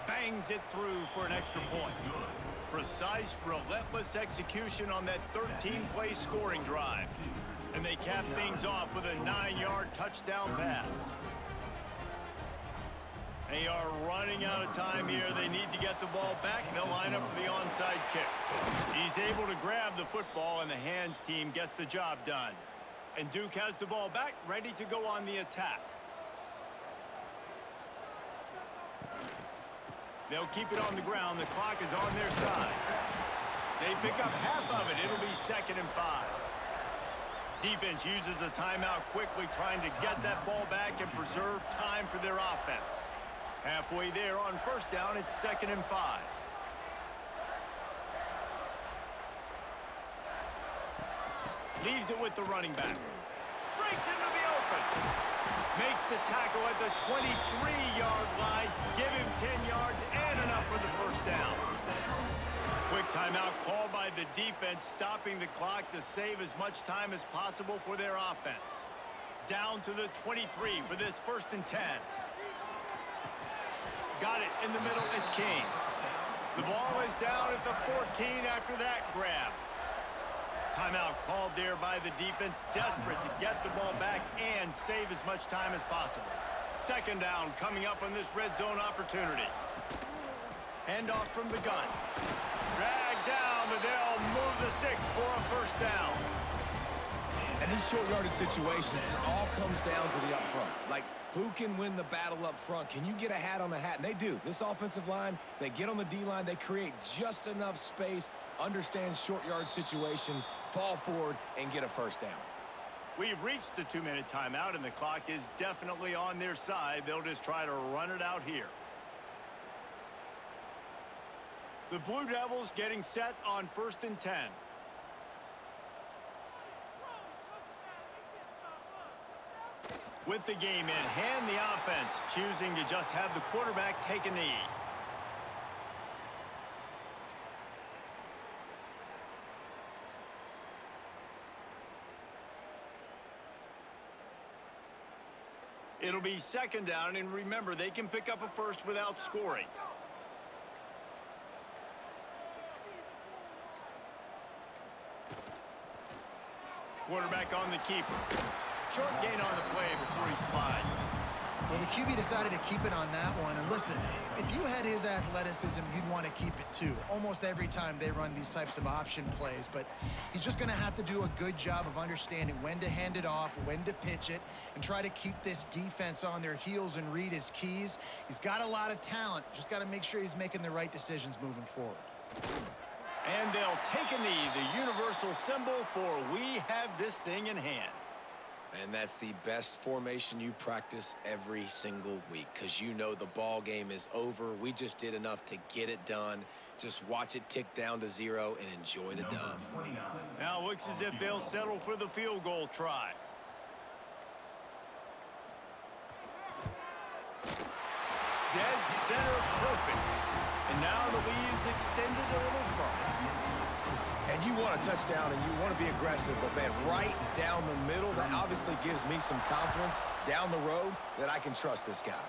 Bangs it through for an extra point. Precise, relentless execution on that 13-play scoring drive. And they cap things off with a 9-yard touchdown pass. They are running out of time here. They need to get the ball back. They'll line up for the onside kick. He's able to grab the football, and the hands team gets the job done. And Duke has the ball back, ready to go on the attack. They'll keep it on the ground. The clock is on their side. They pick up half of it. It'll be 2nd and 5. Defense uses a timeout quickly, trying to get that ball back and preserve time for their offense. Halfway there on 1st down, it's 2nd and 5. Leaves it with the running back. Breaks into the open. Makes the tackle at the 23-yard line. Give him 10 yards and enough for the 1st down. Quick timeout called by the defense, stopping the clock to save as much time as possible for their offense. Down to the 23 for this 1st and 10. Got it in the middle. It's King. The ball is down at the 14 after that grab. Timeout called there by the defense, desperate to get the ball back and save as much time as possible. 2nd down coming up on this red zone opportunity. Handoff from the gun. Dragged down, but they'll move the sticks for a 1st down. And these short yardage situations, it all comes down to the up front. Like, who can win the battle up front? Can you get a hat on the hat? And they do. This offensive line, they get on the D-line, they create just enough space, understand short yard situation, fall forward, and get a 1st down. We've reached the 2-minute timeout, and the clock is definitely on their side. They'll just try to run it out here. The Blue Devils getting set on 1st and 10. With the game in hand, the offense choosing to just have the quarterback take a knee. It'll be 2nd down, and remember, they can pick up a 1st without scoring. Quarterback on the keeper. Short gain on the play before he slides. Well, the QB decided to keep it on that one. And listen, if you had his athleticism, you'd want to keep it too. Almost every time they run these types of option plays. But he's just going to have to do a good job of understanding when to hand it off, when to pitch it, and try to keep this defense on their heels and read his keys. He's got a lot of talent. Just got to make sure he's making the right decisions moving forward. And they'll take a knee, the universal symbol for we have this thing in hand. And that's the best formation you practice every single week, because you know the ball game is over. We just did enough to get it done. Just watch it tick down to 0 and enjoy the dub. Now looks as if they'll settle for the field goal try. Dead center perfect. And now the lead is extended a little further. And you want a touchdown and you want to be aggressive, but man, right down the middle, that obviously gives me some confidence down the road that I can trust this guy.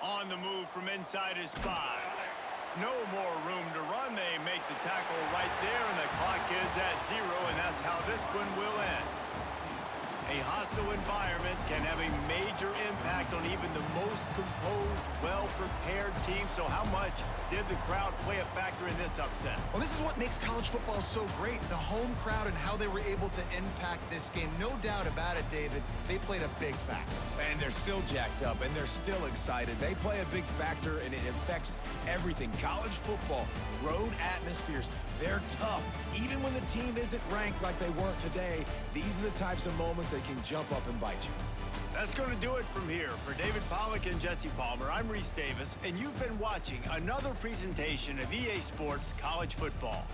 On the move from inside his 5. No more room to run. They make the tackle right there, and the clock is at 0, and that's how this one will end. A hostile environment can have a major impact on even the most composed, well-prepared team. So how much did the crowd play a factor in this upset? Well, this is what makes college football so great. The home crowd and how they were able to impact this game. No doubt about it, David. They played a big factor. And they're still jacked up, and they're still excited. They play a big factor, and it affects everything. College football, road atmospheres, they're tough. Even when the team isn't ranked like they weren't today, these are the types of moments that can jump up and bite you. That's going to do it from here. For David Pollack and Jesse Palmer, I'm Reese Davis, and you've been watching another presentation of EA Sports College Football.